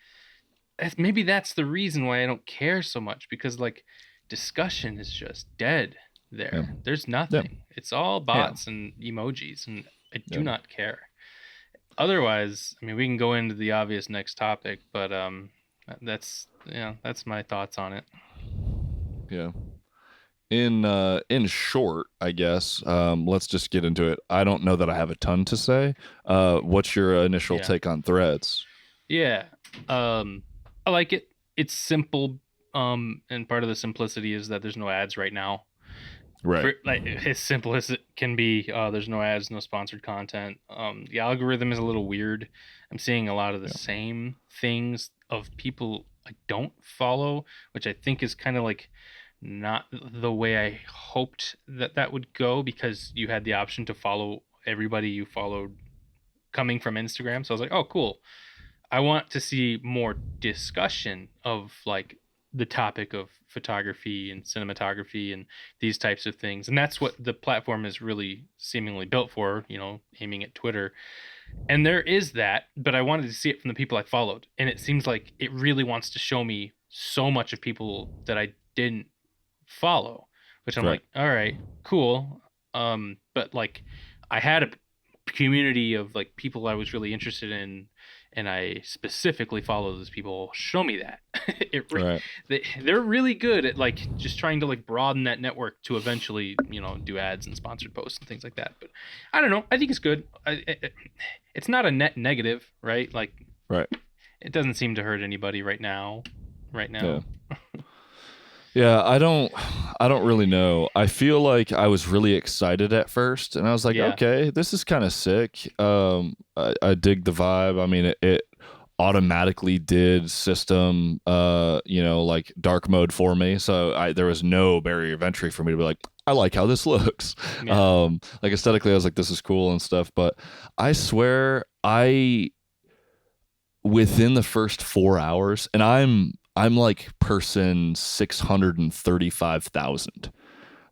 maybe that's the reason why I don't care so much because like discussion is just dead Yeah, there. There's yeah, nothing. It's all yeah, bots and emojis, and I yeah. do not care. Otherwise, I mean, we can go into the obvious next topic, but that's my thoughts on it. Yeah. In short, I guess, let's just get into it. I don't know that I have a ton to say. What's your initial Yeah. take on Threads? Yeah. I like it. It's simple. And part of the simplicity is that there's no ads right now. Right. Like as simple as it can be, there's no ads, no sponsored content. The algorithm is a little weird. I'm seeing a lot of the Yeah. same things of people I don't follow, which I think is kind of like not the way I hoped that would go, because you had the option to follow everybody you followed coming from Instagram. So I was like, oh, cool. I want to see more discussion of like the topic of photography and cinematography and these types of things. And that's what the platform is really seemingly built for, aiming at Twitter. And there is that, but I wanted to see it from the people I followed. And it seems like it really wants to show me so much of people that I didn't follow, which I'm Right. like, all right, cool. But like I had a community of like people I was really interested in, and I specifically follow those people. Show me that. Right. They're really good at like just trying to like broaden that network to eventually do ads and sponsored posts and things like that. But I don't know. I think it's good. It's not a net negative, right? Like, Right. it doesn't seem to hurt anybody right now. Yeah. Yeah, I don't really know. I feel like I was really excited at first, and I was like, Yeah. okay, this is kind of sick. I dig the vibe. I mean, it automatically did system, like dark mode for me. So there was no barrier of entry for me to be like, I like how this looks. Yeah. Like aesthetically, I was like, this is cool and stuff. But I swear, within the first 4 hours, and I'm like person 635,000.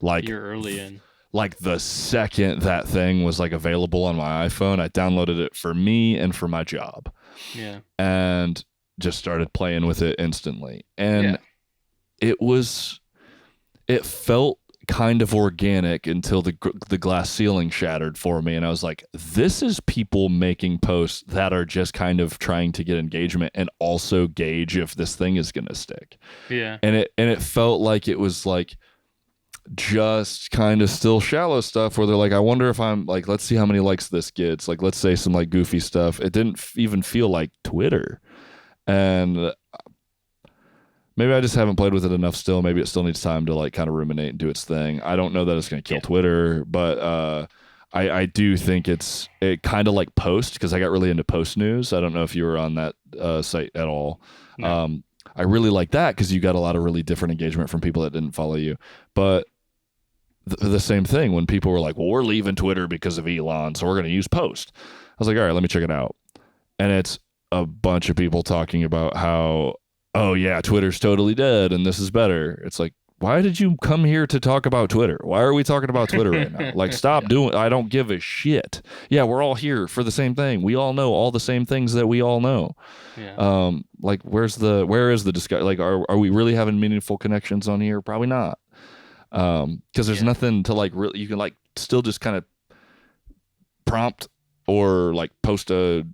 Like You're early in. like the second that thing was like available on my iPhone, I downloaded it for me and for my job. Yeah. And just started playing with it instantly. And Yeah. it felt kind of organic until the glass ceiling shattered for me, and I was like, this is people making posts that are just kind of trying to get engagement and also gauge if this thing is going to stick. Yeah. And it felt like it was like just kind of still shallow stuff where they're like, I wonder if I'm like, let's see how many likes this gets, like let's say some like goofy stuff. It didn't even feel like Twitter. And maybe I just haven't played with it enough still. Maybe it still needs time to like kind of ruminate and do its thing. I don't know that it's going to kill Twitter, but I do think it kind of like Post, because I got really into Post News. I don't know if you were on that site at all. No. I really like that because you got a lot of really different engagement from people that didn't follow you. But the same thing when people were like, well, we're leaving Twitter because of Elon, so we're going to use Post. I was like, all right, let me check it out. And it's a bunch of people talking about how, oh yeah, Twitter's totally dead and this is better. It's like, why did you come here to talk about Twitter? Why are we talking about Twitter right now? Like, stop doing. I don't give a shit. Yeah, we're all here for the same thing. We all know all the same things that we all know. Yeah. Like, where is the discussion? Like, are we really having meaningful connections on here? Probably not. Because there's nothing to like really. You can like still just kind of prompt or like post a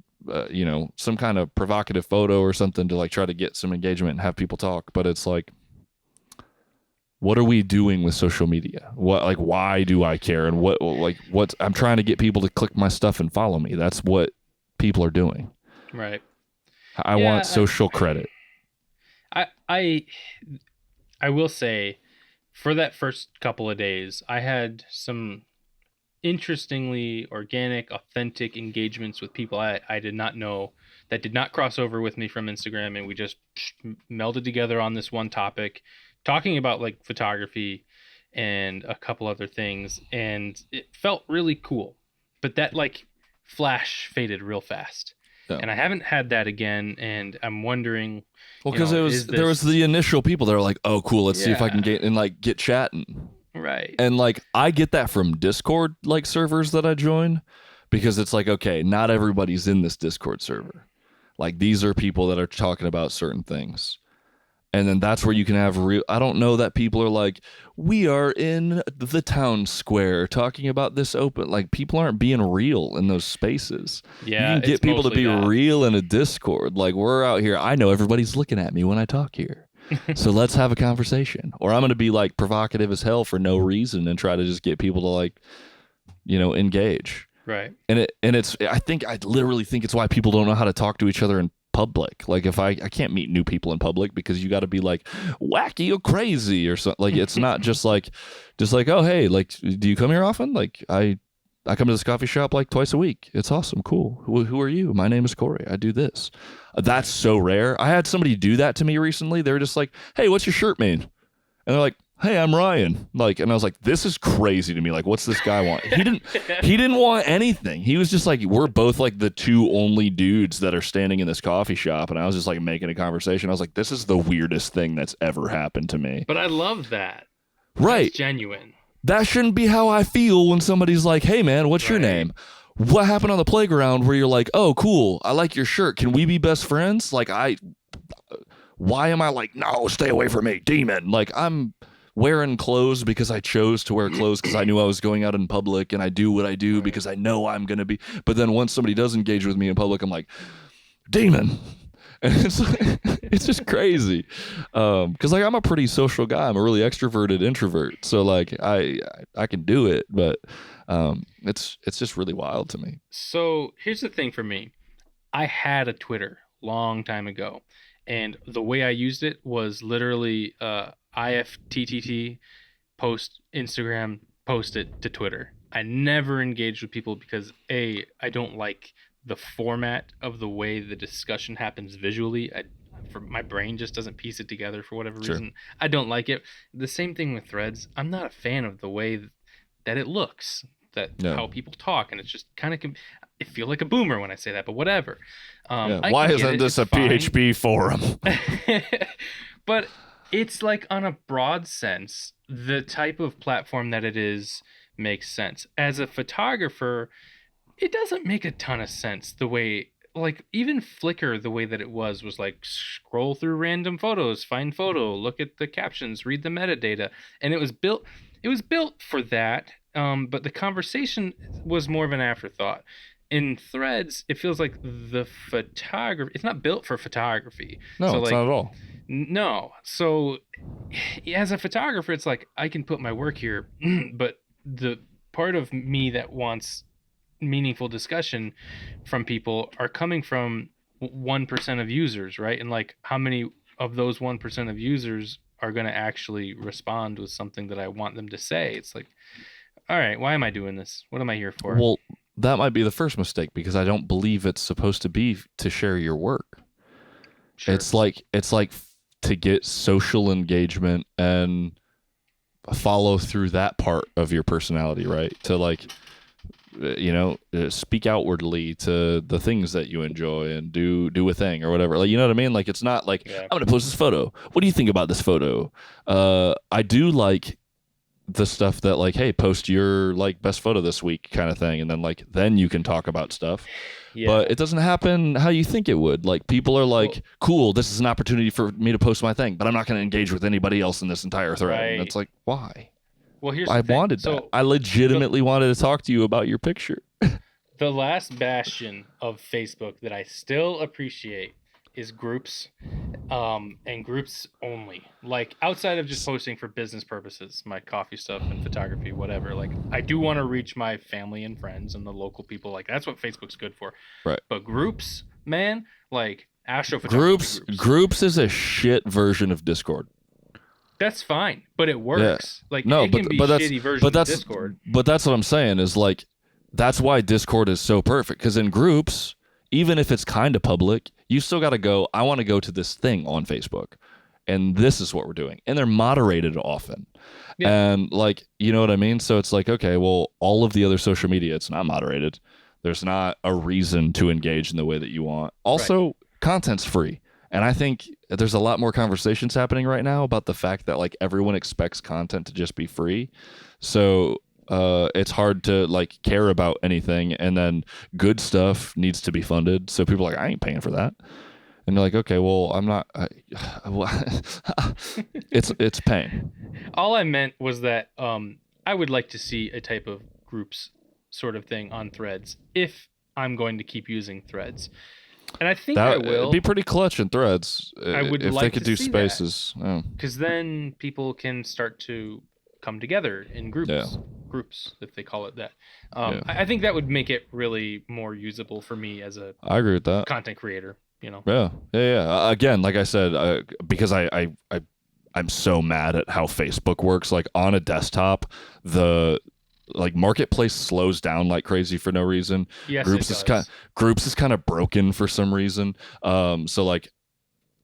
some kind of provocative photo or something to like try to get some engagement and have people talk. But it's like, what are we doing with social media? Why do I care? And what I'm trying to get people to click my stuff and follow me. That's what people are doing. Right. I want social credit. I will say, for that first couple of days, I had some interestingly organic, authentic engagements with people I did not know, that did not cross over with me from Instagram, and we just melded together on this one topic, talking about like photography and a couple other things, and it felt really cool. But that like flash faded real fast. Yeah. And I haven't had that again, and I'm wondering. Well, because there was the initial people that are like, oh cool, let's see if I can get chatting. Right. And like I get that from Discord like servers that I join, because it's like, okay, not everybody's in this Discord server. Like these are people that are talking about certain things. And then that's where you can have I don't know that people are like, we are in the town square talking about this open. Like people aren't being real in those spaces. Yeah, you can get people to be real in a Discord. Like we're out here. I know everybody's looking at me when I talk here. So let's have a conversation. Or I'm going to be like provocative as hell for no reason and try to just get people to like, engage. Right. And I literally think it's why people don't know how to talk to each other in public. Like if I can't meet new people in public because you got to be like wacky or crazy or something. Like it's not just like oh hey, like do you come here often? Like I come to this coffee shop like twice a week. It's awesome, cool. Who are you? My name is Korey. I do this. That's so rare. I had somebody do that to me recently. They were just like, hey, what's your shirt mean? And they're like, hey, I'm Ryan. Like, and I was like, this is crazy to me. Like, what's this guy want? He didn't want anything. He was just like, we're both like the two only dudes that are standing in this coffee shop. And I was just like making a conversation. I was like, this is the weirdest thing that's ever happened to me. But I love that. Right. That's genuine. That shouldn't be how I feel when somebody's like, hey man, what's your name? What happened on the playground where you're like, oh, cool, I like your shirt. Can we be best friends? Like, why am I like, no, stay away from me, demon? Like, I'm wearing clothes because I chose to wear clothes because I knew I was going out in public, and I do what I do because I know I'm going to be. But then once somebody does engage with me in public, I'm like, demon. And it's just crazy. Because like I'm a pretty social guy. I'm a really extroverted introvert. So like I can do it, but it's just really wild to me. So here's the thing for me. I had a Twitter long time ago, and the way I used it was literally IFTTT, post Instagram, post it to Twitter. I never engaged with people because I don't like the format of the way the discussion happens visually. For my brain just doesn't piece it together for whatever reason. I don't like it. The same thing with Threads. I'm not a fan of the way that it looks, how people talk, and it's just kind of. I feel like a boomer when I say that, but whatever. Why isn't this a PHP forum? But it's like on a broad sense, the type of platform that it is makes sense. As a photographer, it doesn't make a ton of sense the way, like, even Flickr, the way that it was like scroll through random photos, find photo, look at the captions, read the metadata, and it was built for that. But the conversation was more of an afterthought. In Threads, it feels like the photography, it's not built for photography. No, so it's like, not at all. No. So as a photographer, it's like I can put my work here, but the part of me that wants meaningful discussion from people are coming from 1% of users, right? And like, how many of those 1% of users are going to actually respond with something that I want them to say? It's like, all right, why am I doing this? What am I here for? Well, that might be the first mistake, because I don't believe it's supposed to be to share your work. Sure. It's like to get social engagement and follow through that part of your personality, right? To like, speak outwardly to the things that you enjoy and do a thing or whatever. Like, you know what I mean? Like, it's not like, I'm going to post this photo. What do you think about this photo? I do like the stuff that like, hey, post your like best photo this week kind of thing. And then you can talk about stuff. Yeah. But it doesn't happen how you think it would. Like, people are like, cool, this is an opportunity for me to post my thing, but I'm not going to engage with anybody else in this entire thread. Right. And it's like, why? Well, here's I the thing. wanted that. I legitimately wanted to talk to you about your picture. The last bastion of Facebook that I still appreciate is groups, and groups only. Like, outside of just posting for business purposes, my coffee stuff and photography, whatever. Like, I do want to reach my family and friends and the local people. Like, that's what Facebook's good for. Right. But groups, man, like Astro photography groups is a shit version of Discord. That's fine, but it works. Yeah. Like, no, it can be shitty version of Discord. But that's what I'm saying is, like, that's why Discord is so perfect. Because in groups, even if it's kind of public, you still got to go, I want to go to this thing on Facebook, and this is what we're doing. And they're moderated often. Yeah. And, like, you know what I mean? So it's like, okay, well, all of the other social media, it's not moderated. There's not a reason to engage in the way that you want. Also, content's free. And I think there's a lot more conversations happening right now about the fact that like everyone expects content to just be free. So it's hard to like care about anything. And then good stuff needs to be funded. So people are like, I ain't paying for that. And you're like, okay, well, I'm not. It's pain. All I meant was that I would like to see a type of groups sort of thing on Threads if I'm going to keep using Threads. And I think I will. It'd be pretty clutch in Threads if they could do spaces. Because then people can start to come together in groups. Yeah. Groups, if they call it that. I think that would make it really more usable for me as a I agree with that. Content creator. You know. Yeah. Again, like I said, because I'm so mad at how Facebook works. Like, on a desktop, the like marketplace slows down like crazy for no reason. Yes, groups is kind of broken for some reason. So like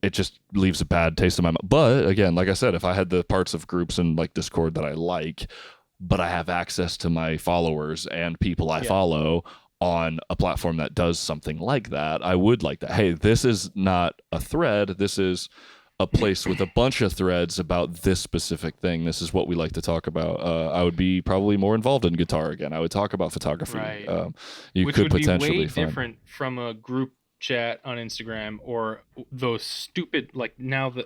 it just leaves a bad taste in my mouth. But again, like I said, if I had the parts of groups in like Discord that I like, but I have access to my followers and people I Yeah. follow on a platform that does something like that, I would like that. Hey, this is not a thread. This is a place with a bunch of threads about this specific thing. This is what we like to talk about. I would be probably more involved in guitar again. I would talk about photography. Right. You Which could would be way potentially find. different from a group chat on Instagram or those stupid like now the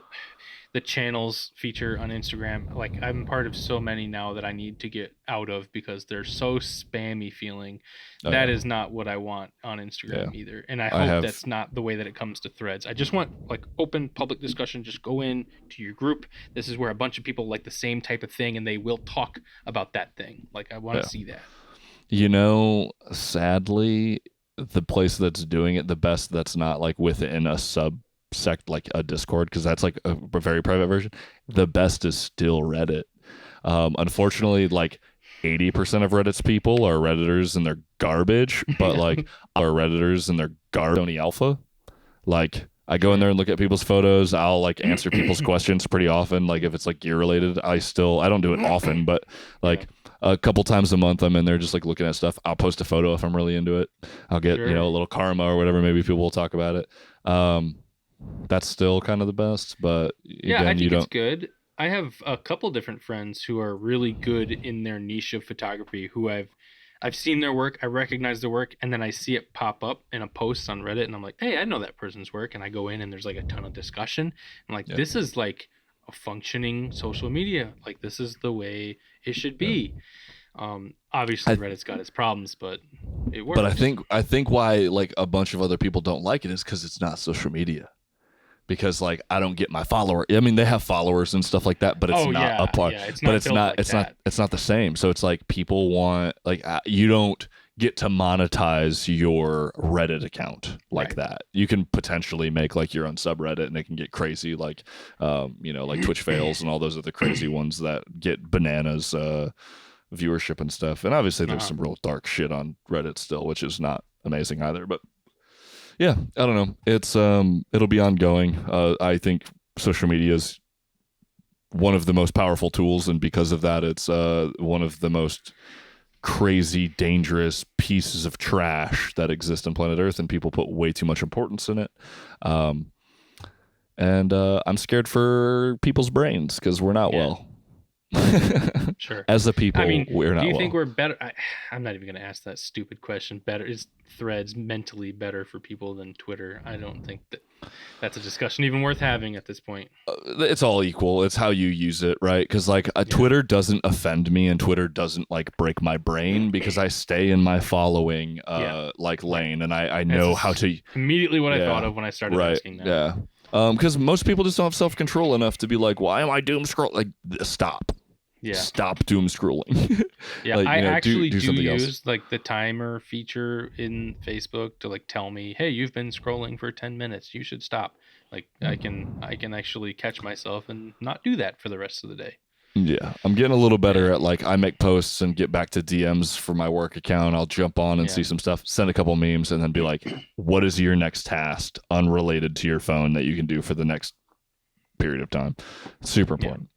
channels feature on Instagram. Like I'm part of so many now that I need to get out of because they're so spammy feeling. Oh, That yeah. is not what I want on Instagram either. And I I hope have- that's not the way that it comes to threads. I just want like open public discussion. Just go in to your group. This is where a bunch of people like the same type of thing and they will talk about that thing. Like I want to see that. You know, sadly, the place that's doing it the best that's not like within a subsect like a Discord, because that's like a very private version. The best is still Reddit. Unfortunately, like 80% of Reddit's people are Redditors and they're garbage, but like are Redditors and they're Tony Alpha. Like I go in there and look at people's photos. I'll like answer people's questions pretty often. Like if it's like gear related, I don't do it often, but like a couple times a month I'm in there just like looking at stuff. I'll post a photo if I'm really into it. I'll get, Sure. you know, a little karma or whatever. Maybe people will talk about it. That's still kind of the best, but Yeah, again, I think you it's don't. good. I have a couple different friends who are really good in their niche of photography who I've seen their work, I recognize their work, and then I see it pop up in a post on Reddit and I'm like, "Hey, I know that person's work." And I go in and there's like a ton of discussion. I'm like, "This is like a functioning social media. Like this is the way it should be." Obviously Reddit's got its problems, but it works. But I think why like a bunch of other people don't like it is because it's not social media. Because like I don't get my follower. I mean, they have followers and stuff like that, but it's not a part. It's but not it's built not. like It's that. not. It's not the same. So it's like people want like you don't get to monetize your Reddit account like that. You can potentially make like your own subreddit, and it can get crazy. Like, you know, like Twitch fails and all those other crazy ones that get bananas viewership and stuff. And obviously, there's some real dark shit on Reddit still, which is not amazing either. But yeah, I don't know. It's it'll be ongoing. I think social media is one of the most powerful tools, and because of that, it's one of the most crazy, dangerous pieces of trash that exist on planet Earth, and people put way too much importance in it. And I'm scared for people's brains because we're not well. Sure. As a people, I mean, we're not do you well. think we're better? I'm not even going to ask that stupid question. Better is Threads mentally better for people than Twitter? I don't think that's a discussion even worth having at this point. It's all equal. It's how you use it, right? Because like Twitter doesn't offend me, and Twitter doesn't like break my brain because I stay in my following like lane, and I know how to. Immediately, what I thought of when I started asking that. Yeah. Because most people just don't have self-control enough to be like, why am I doom scroll? Like, stop. Yeah. Stop doom scrolling. Yeah, like, I actually do do something use else. like the timer feature in Facebook to like tell me, hey, you've been scrolling for 10 minutes. You should stop. Like I can actually catch myself and not do that for the rest of the day. Yeah, I'm getting a little better at like I make posts and get back to DMs for my work account. I'll jump on and see some stuff, send a couple memes, and then be like, what is your next task unrelated to your phone that you can do for the next period of time? Super important.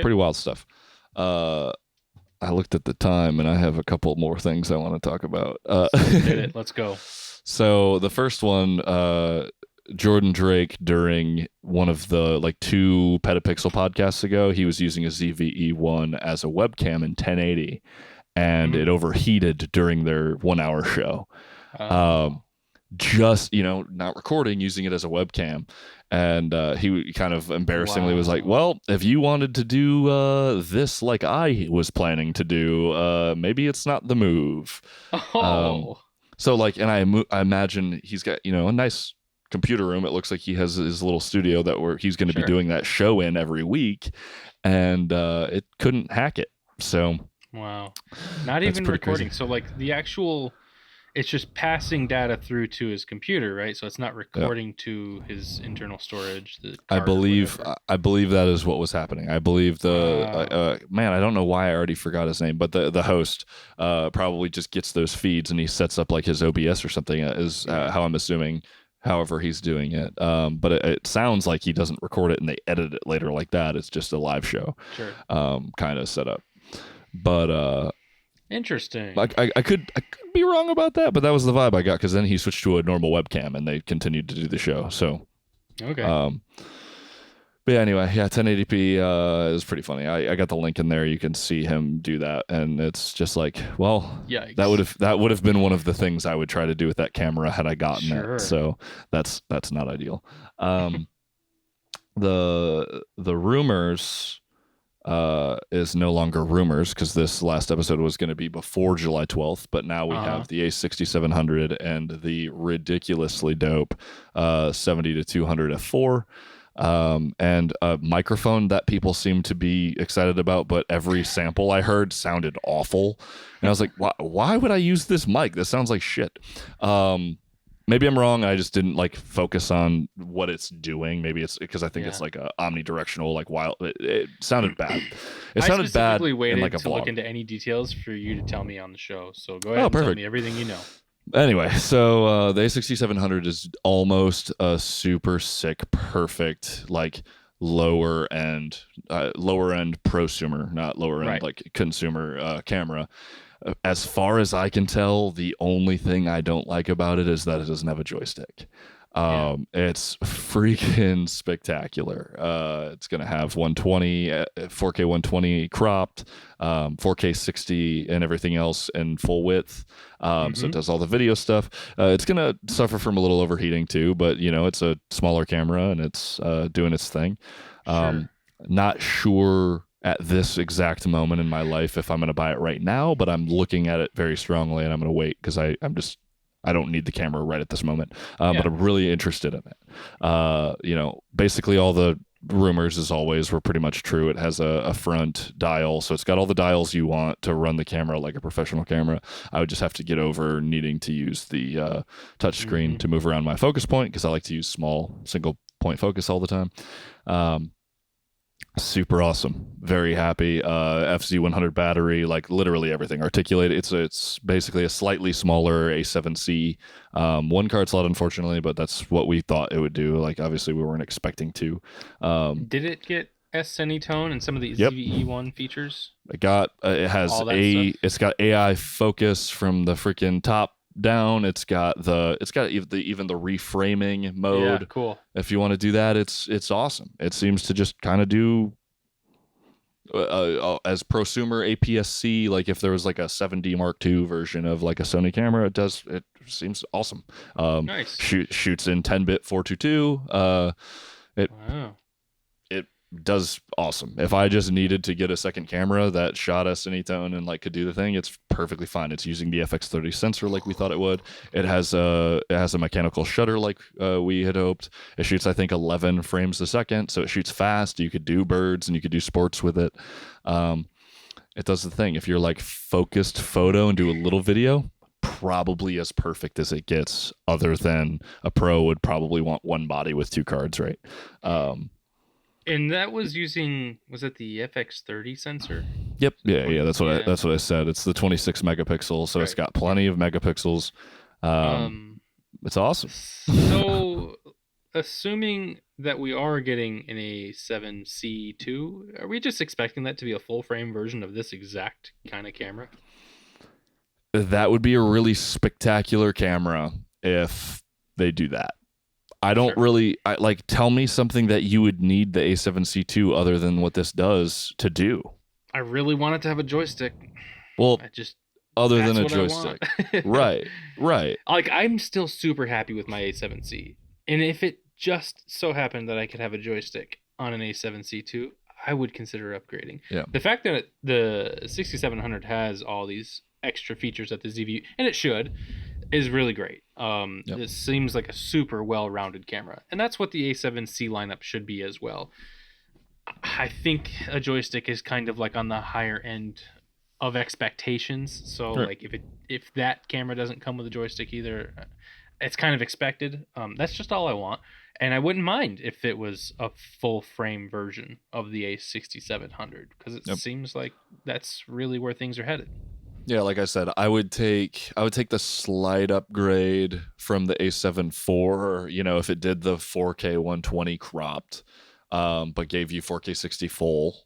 Pretty wild stuff. I looked at the time and I have a couple more things I want to talk about. Hit it. Let's go. So the first one, Jordan Drake, during one of the like 2 petapixel podcasts ago, he was using a ZVE1 as a webcam in 1080, and it overheated during their 1-hour show. Just, you know, not recording, using it as a webcam. And he kind of embarrassingly was like, well, if you wanted to do this like I was planning to do, maybe it's not the move. So like, and I imagine he's got, you know, a nice computer room. It looks like he has his little studio where he's going to be doing that show in every week, and it couldn't hack it. So wow, not even recording. Crazy. So like the actual, it's just passing data through to his computer, right? So it's not recording to his internal storage. I believe that is what was happening. I believe the man, I don't know why I already forgot his name, but the host probably just gets those feeds and he sets up like his OBS or something is how I'm assuming however he's doing it. But it sounds like he doesn't record it and they edit it later like that. It's just a live show, Sure. kind of setup. But Interesting. I could be wrong about that, but that was the vibe I got, because then he switched to a normal webcam and they continued to do the show. So Okay. but yeah, anyway, yeah, 1080p is pretty funny. I got the link in there. You can see him do that, and it's just like, well, Yikes. that would have been one of the things I would try to do with that camera had I gotten Sure. it. So that's not ideal. The rumors is no longer rumors, because this last episode was going to be before July 12th, but now we have the A6700 and the ridiculously dope 70 to 200 f4. And a microphone that people seem to be excited about, but every sample I heard sounded awful. And I was like, why would I use this mic? This sounds like shit. Maybe I'm wrong. I just didn't like focus on what it's doing. Maybe it's because I think it's like a omnidirectional, like wild. It sounded bad. It sounded bad. I specifically waited in like a to vlog. look into any details for you to tell me on the show. So go ahead and tell me everything you know. Anyway, so the A6700 is almost a super sick, perfect, like lower end prosumer, not lower end like consumer camera. As far as I can tell, the only thing I don't like about it is that it doesn't have a joystick. It's freaking spectacular. It's gonna have 120, 4K 120 cropped, 4K 60, and everything else in full width. So it does all the video stuff. It's gonna suffer from a little overheating too, but it's a smaller camera and it's doing its thing. Not sure at this exact moment in my life if I'm going to buy it right now, but I'm looking at it very strongly, and I'm going to wait because I don't need the camera right at this moment. But I'm really interested in it. Basically all the rumors, as always, were pretty much true. It has a front dial, so it's got all the dials you want to run the camera like a professional camera. I would just have to get over needing to use the touch screen to move around my focus point, because I like to use small single point focus all the time. Super awesome. Very happy. FZ100 battery, like literally everything. Articulated. It's basically a slightly smaller A7C. One card slot, unfortunately, but that's what we thought it would do. Like, obviously, we weren't expecting to. Did it get S-Cinetone and some of the ZVE1 features? It got. It has It's got AI focus from the freaking top down. It's got even the reframing mode. Yeah, cool. If you want to do that, it's awesome. It seems to just kind of do as prosumer APS-C, like if there was like a 7D Mark II version of like a Sony camera, it seems awesome. Nice. Shoots in 10-bit 422. It does awesome. If I just needed to get a second camera that shot S-Cinetone and like could do the thing, it's perfectly fine. It's using the FX30 sensor like we thought it would. It has a mechanical shutter like we had hoped. It shoots, I think, 11 frames a second, so it shoots fast. You could do birds and you could do sports with it. It does the thing. If you're like focused photo and do a little video, probably as perfect as it gets, other than a pro would probably want one body with two cards, right? And that was it the FX30 sensor? Yep. Yeah. That's what I said. It's the 26 megapixel, so it's got plenty of megapixels. It's awesome. So, assuming that we are getting an A7C2, are we just expecting that to be a full frame version of this exact kind of camera? That would be a really spectacular camera if they do that. I don't really tell me something that you would need the A7C2 other than what this does to do. I really want it to have a joystick. Well, other than a joystick. Right. Like, I'm still super happy with my A7C. And if it just so happened that I could have a joystick on an A7C2, I would consider upgrading. Yeah. The fact that the 6700 has all these extra features that the ZV, and it should, is really great. It seems like a super well-rounded camera, and that's what the A7C lineup should be as well. I think a joystick is kind of like on the higher end of expectations, so like if that camera doesn't come with a joystick either, it's kind of expected. That's just all I want, and I wouldn't mind if it was a full frame version of the A6700, because it seems like that's really where things are headed. Yeah, like I said, I would take the slight upgrade from the A7 IV, you know, if it did the 4K 120 cropped, but gave you 4K 60 full.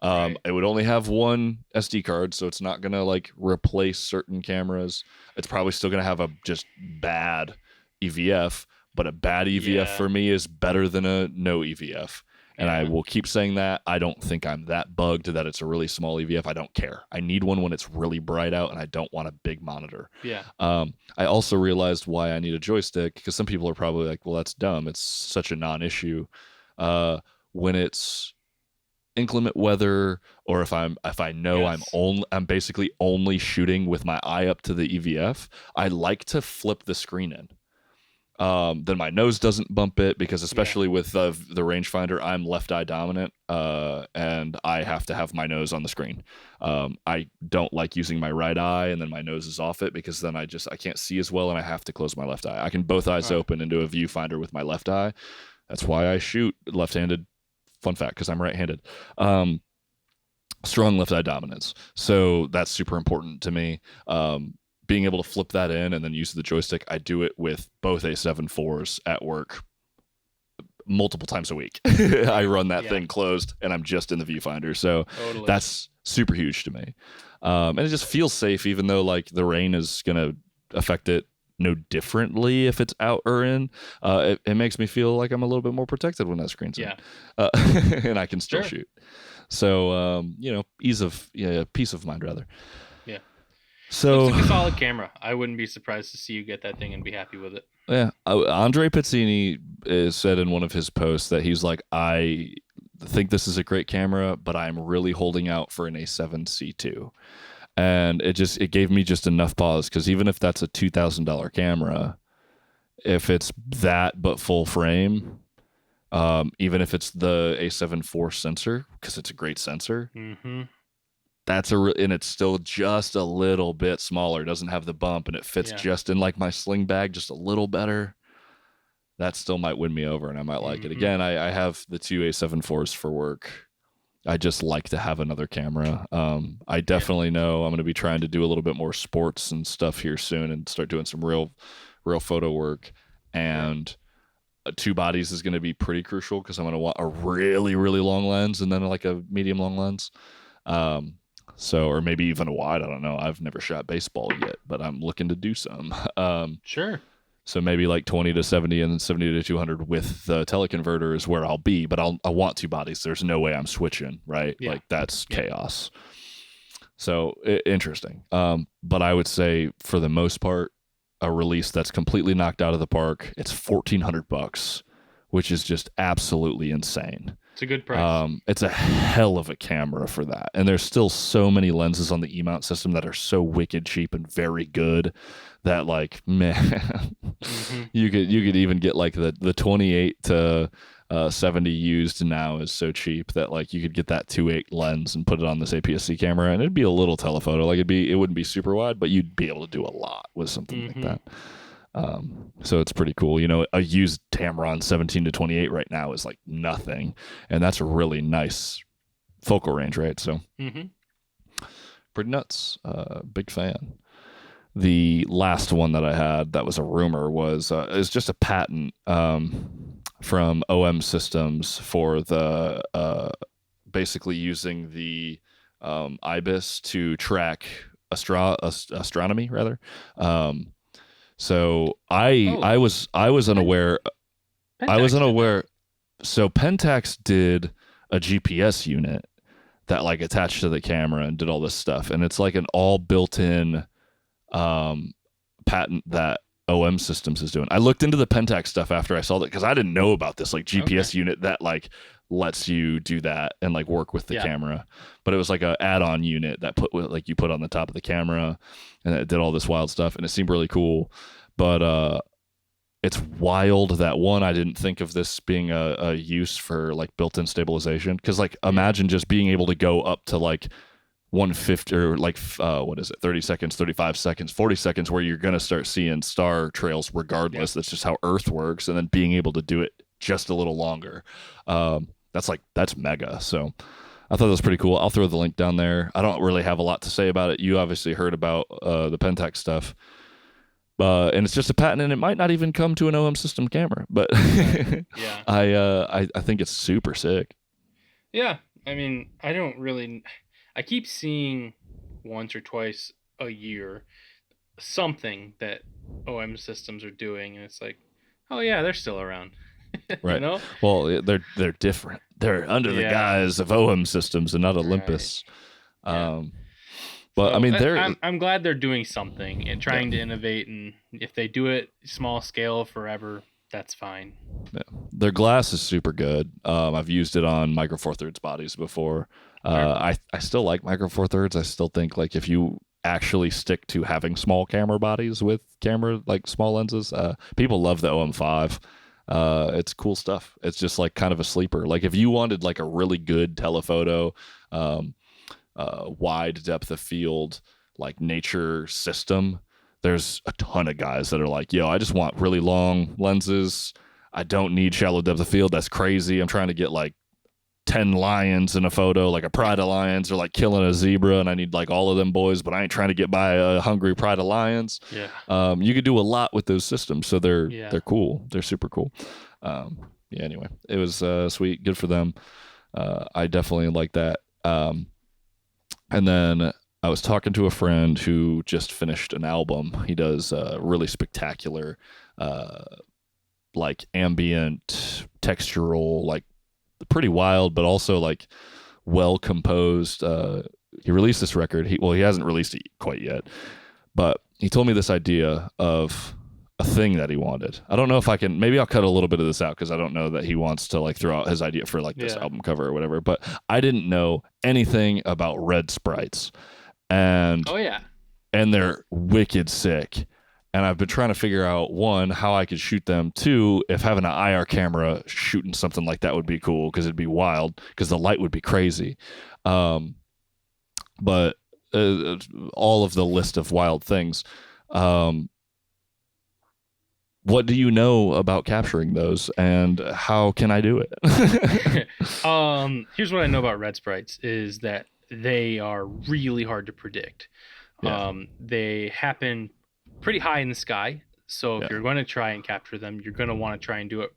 Right. It would only have one SD card, so it's not gonna like replace certain cameras. It's probably still gonna have a just bad EVF, but a bad EVF Yeah. for me is better than a no EVF. And I Yeah. will keep saying that. I don't think I'm that bugged that it's a really small EVF. I don't care. I need one when it's really bright out, and I don't want a big monitor. Yeah. I also realized why I need a joystick, because some people are probably like, well, that's dumb. It's such a non issue. When it's inclement weather, or if I know Yes. I'm basically only shooting with my eye up to the EVF, I like to flip the screen in. Then my nose doesn't bump it, because Yeah. especially with the rangefinder, I'm left eye dominant, and I have to have my nose on the screen. I don't like using my right eye and then my nose is off it, because then I can't see as well, and I have to close my left eye. I can both eyes Huh. open into a viewfinder with my left eye. That's why I shoot left-handed. Fun fact, because I'm right-handed. Um, Strong left eye dominance, so that's super important to me. Being able to flip that in and then use the joystick, I do it with both A7 IVs at work multiple times a week. I run that Yeah. thing closed and I'm just in the viewfinder, so Totally. that's super huge to me. And it just feels safe, even though like the rain is gonna affect it no differently if it's out or in. It makes me feel like I'm a little bit more protected when that screen's in, Yeah. uh, and I can still Sure. shoot. So you know, peace of mind rather. Yeah. Looks So like a solid camera. I wouldn't be surprised to see you get that thing and be happy with it. yeah, Andre Pizzini said in one of his posts that he's like, I think this is a great camera, but I'm really holding out for an A7C2, and it gave me just enough pause, because even if that's a $2,000 camera, if it's that but full frame, even if it's the A7 IV sensor, because it's a great sensor, Mm-hmm. and it's still just a little bit smaller. It doesn't have the bump, and it fits Yeah. just in like my sling bag, just a little better. That still might win me over, and I might like it. Mm-hmm. Again, I have the two A7 IVs for work. I just like to have another camera. I Yeah. definitely know I'm going to be trying to do a little bit more sports and stuff here soon, and start doing some real photo work. Sure. And two bodies is going to be pretty crucial, because I'm going to want a really really long lens and then like a medium long lens. Um, so, or maybe even a wide. I don't know. I've never shot baseball yet, but I'm looking to do some. Sure. So maybe like 20 to 70 and then 70 to 200 with the teleconverter is where I'll be, but I want two bodies. There's no way I'm switching, right? Yeah. Like that's Yeah. chaos. So interesting. But I would say for the most part, a release that's completely knocked out of the park. It's $1,400, which is just absolutely insane. It's a good price. It's a hell of a camera for that, and there's still so many lenses on the E-mount system that are so wicked cheap and very good that like man, Mm-hmm. you could even get like the 28 to 70 used now is so cheap that like you could get that 2.8 lens and put it on this APS-C camera, and it'd be a little telephoto. Like it wouldn't be super wide, but you'd be able to do a lot with something like Mm-hmm. that. So it's pretty cool. You know, a used Tamron 17 to 28 right now is like nothing, and that's a really nice focal range, right? So Mm-hmm. pretty nuts. Big fan. The last one that I had that was a rumor was is just a patent from OM Systems for the basically using the IBIS to track astronomy rather. So Oh, I was unaware. I was Pentax did that. unaware. So Pentax did a GPS unit that like attached to the camera and did all this stuff, and it's like an all built-in um, patent that OM Systems is doing. I looked into the Pentax stuff after I saw that, because I didn't know about this like Okay. GPS unit that like lets you do that and like work with the Yeah. camera. But it was like a add-on unit that like you put on the top of the camera, and it did all this wild stuff, and it seemed really cool. But it's wild that one, I didn't think of this being a use for like built-in stabilization, because like Yeah. imagine just being able to go up to like 150 or like what is it, 30 seconds, 35 seconds, 40 seconds, where you're going to start seeing star trails regardless. Yeah. That's just how Earth works, and then being able to do it just a little longer, that's mega. So I thought that was pretty cool. I'll throw the link down there. I don't really have a lot to say about it. You obviously heard about the Pentax stuff, and it's just a patent, and it might not even come to an OM system camera. But Right. Yeah. I think it's super sick. Yeah. I mean, I don't really. I keep seeing once or twice a year something that OM systems are doing, and it's like, oh yeah, they're still around. You Right. know? Well, they're different. They're under the Yeah. guise of OM systems and not Right. Olympus. Yeah. Um, but I So mean, they're I'm glad they're doing something and yeah, trying to innovate, and if they do it small scale forever, that's fine. yeah. Their glass is super good. I've used it on Micro Four Thirds bodies before. Very cool. I still like Micro Four Thirds. I still think like if you actually stick to having small camera bodies with camera like small lenses, people love the OM5. It's cool stuff. It's just like kind of a sleeper. Like if you wanted like a really good telephoto, um, wide depth of field, like nature system, there's a ton of guys that are like, yo, I just want really long lenses. I don't need shallow depth of field. That's crazy. I'm trying to get like 10 lions in a photo, like a pride of lions, or like killing a zebra, and I need like all of them boys, but I ain't trying to get by a hungry pride of lions. Yeah. You could do a lot with those systems, so Yeah. they're cool. They're super cool. Yeah. Anyway, it was sweet. Good for them. I definitely like that. And then I was talking to a friend who just finished an album. He does really spectacular, uh, like ambient, textural, like pretty wild, but also like well composed. He released this record. He hasn't released it quite yet, but he told me this idea of a thing that he wanted. I don't know if I can. Maybe I'll cut a little bit of this out because I don't know that he wants to like throw out his idea for like this Yeah. album cover or whatever. But I didn't know anything about red sprites, and Oh yeah. they're wicked sick. And I've been trying to figure out one, how I could shoot them. Two, if having an IR camera shooting something like that would be cool because it'd be wild because the light would be crazy. Um, but all of the list of wild things. Um, what do you know about capturing those, and how can I do it? Here's what I know about red sprites is that they are really hard to predict. Yeah, They happen pretty high in the sky, so if yeah, you're going to try and capture them, you're going to want to try and do it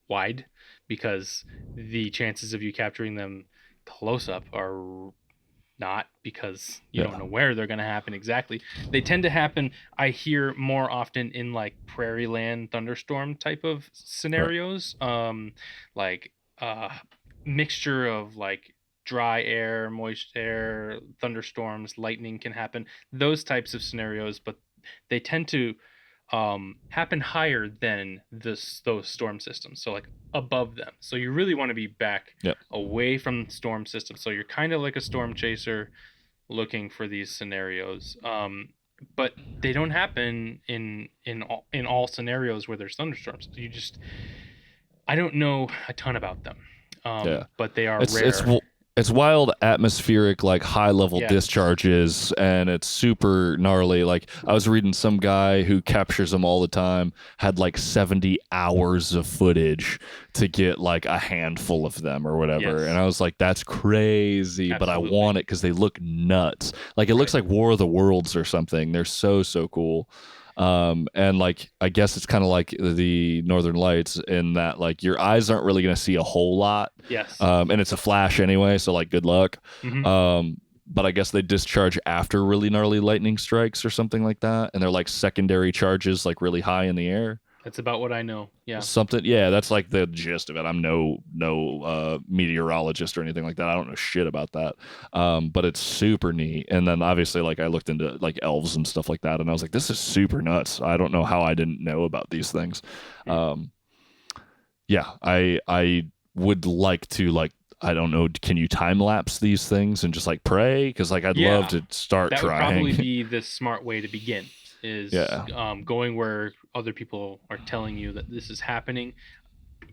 wide because the chances of you capturing them close up are not, because you don't yeah, know where they're going to happen exactly. They tend to happen, I hear, more often in like prairie land thunderstorm type of right, scenarios. Like mixture of like dry air, moist air, thunderstorms, lightning can happen. Those types of scenarios, but they tend to happen higher than those storm systems, so like above them. So you really want to be back yep, away from the storm system, so you're kind of like a storm chaser looking for these scenarios. But they don't happen in all scenarios where there's thunderstorms. You just, I don't know a ton about them, yeah. but they are It's rare. it's wild, atmospheric, like high level Yes. discharges, and it's super gnarly. Like I was reading some guy who captures them all the time had like 70 hours of footage to get like a handful of them or whatever, and Yes. I was like, that's crazy, but I Absolutely. want it because they look nuts. Like it looks Right. like War of the Worlds or something. They're so cool. And like I guess it's kind of like the Northern Lights in that like your eyes aren't really going to see a whole lot, Yes. and it's a flash anyway, so like good luck. Hmm. But I guess they discharge after really gnarly lightning strikes or something like that, and they're like secondary charges like really high in the air. That's about what I know. Yeah. Something, yeah, that's like the gist of it. I'm no meteorologist or anything like that. I don't know shit about that, but it's super neat. And then obviously, like I looked into like elves and stuff like that, and I was like, this is super nuts. I don't know how I didn't know about these things. Hmm. Um, yeah, I would like to like, I don't know, can you time lapse these things and just like pray? Because like I'd love Yeah. to start That would probably trying. be the smart way to begin, is Yeah, going where other people are telling you that this is happening.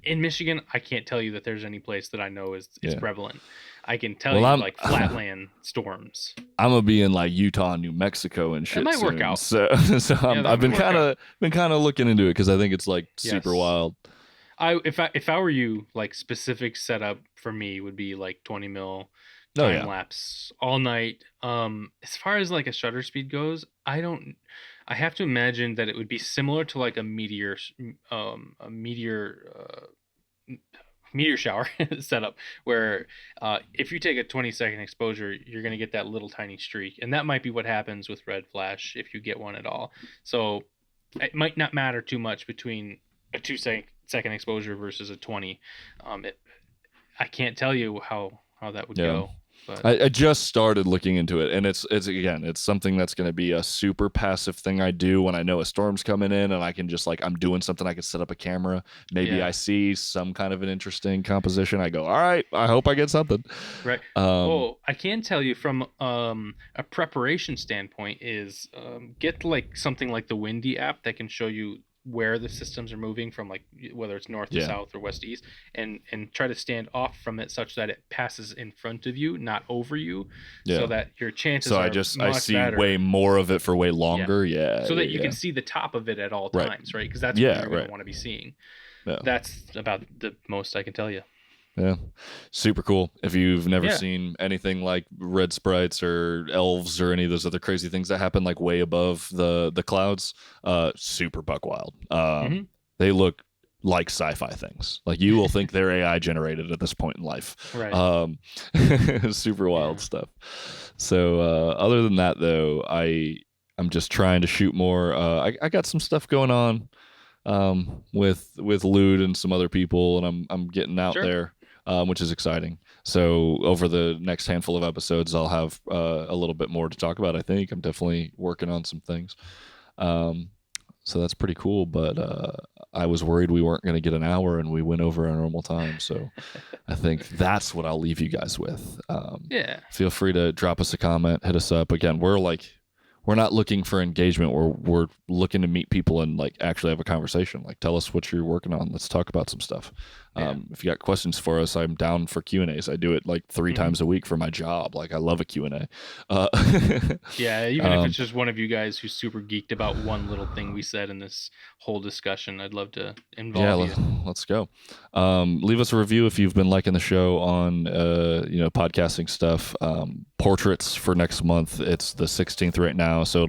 In Michigan, I can't tell you that there's any place that I know is yeah. prevalent. I can tell Well, you I'm like flatland storms. I'm gonna be in like Utah, New Mexico, and That shit might work soon. out. So so Yeah, that I've might been work out. kind of looking into it because I think it's like super Yes. wild. If I were you, like specific setup for me would be like 20 mil Oh time yeah. lapse all night. As far as like a shutter speed goes, I have to imagine that it would be similar to like a meteor shower setup where if you take a 20-second exposure, you're going to get that little tiny streak, and that might be what happens with red flash if you get one at all. So it might not matter too much between a 2-second exposure versus a 20. I can't tell you how that would Yeah. go, but I just started looking into it, and it's again, it's something that's going to be a super passive thing I do when I know a storm's coming in, and I can just like I'm doing something. I can set up a camera. Maybe yeah, I see some kind of an interesting composition. I go, all right, I hope I get something. right. Um, Well, I can tell you from a preparation standpoint is get like something like the Windy app that can show you where the systems are moving from, like whether it's north to yeah, south or west to east, and try to stand off from it such that it passes in front of you, not over you, so yeah. that your chances So are I much see better. way more of it for way Yeah, longer. Yeah, so yeah, that you yeah. can see the top of it at all Right. times, right? Because that's what Yeah, you're going right. to want to be seeing. Yeah. That's about the most I can tell you. Yeah, super cool. If you've never Yeah. seen anything like red sprites or elves or any of those other crazy things that happen like way above the clouds, super buck wild. Hmm. They look like sci-fi things. Like you will think they're AI generated at this point in life. Right. Super wild Yeah. stuff. So other than that, though, I'm just trying to shoot more. I got some stuff going on with Lude and some other people, and I'm getting out Sure. there, which is exciting. So over the next handful of episodes, I'll have a little bit more to talk about. I think I'm definitely working on some things. Um, so that's pretty cool. But I was worried we weren't going to get an hour, and we went over our normal time. So I think that's what I'll leave you guys with. Yeah. Feel free to drop us a comment, hit us up. Again, we're not looking for engagement. We're looking to meet people and like actually have a conversation. Like, tell us what you're working on. Let's talk about some stuff. Yeah. If you got questions for us, I'm down for Q&As. I do it like 3 Mhm. times a week for my job. Like, I love a Q&A. Yeah, even if Um, it's just one of you guys who's super geeked about one little thing we said in this whole discussion, I'd love to yeah, involve you. let's go. Leave us a review if you've been liking the show on podcasting stuff. Portraits for next month. It's the 16th right now, so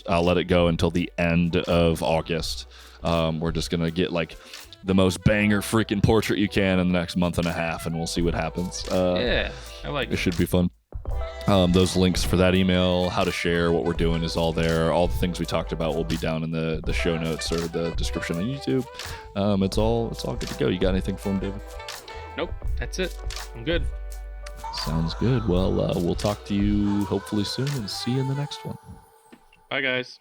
I'll let it go until the end of August. We're just gonna get like the most banger freaking portrait you can in the next month and a half, and we'll see what happens. Yeah, I like It it. should be fun. Those links for that email, how to share, what we're doing is all there. All the things we talked about will be down in the show notes or the description on YouTube. It's all good to go. You got anything for him, David? Nope, that's it. I'm good. Sounds good. Well, we'll talk to you hopefully soon and see you in the next one. Bye, guys.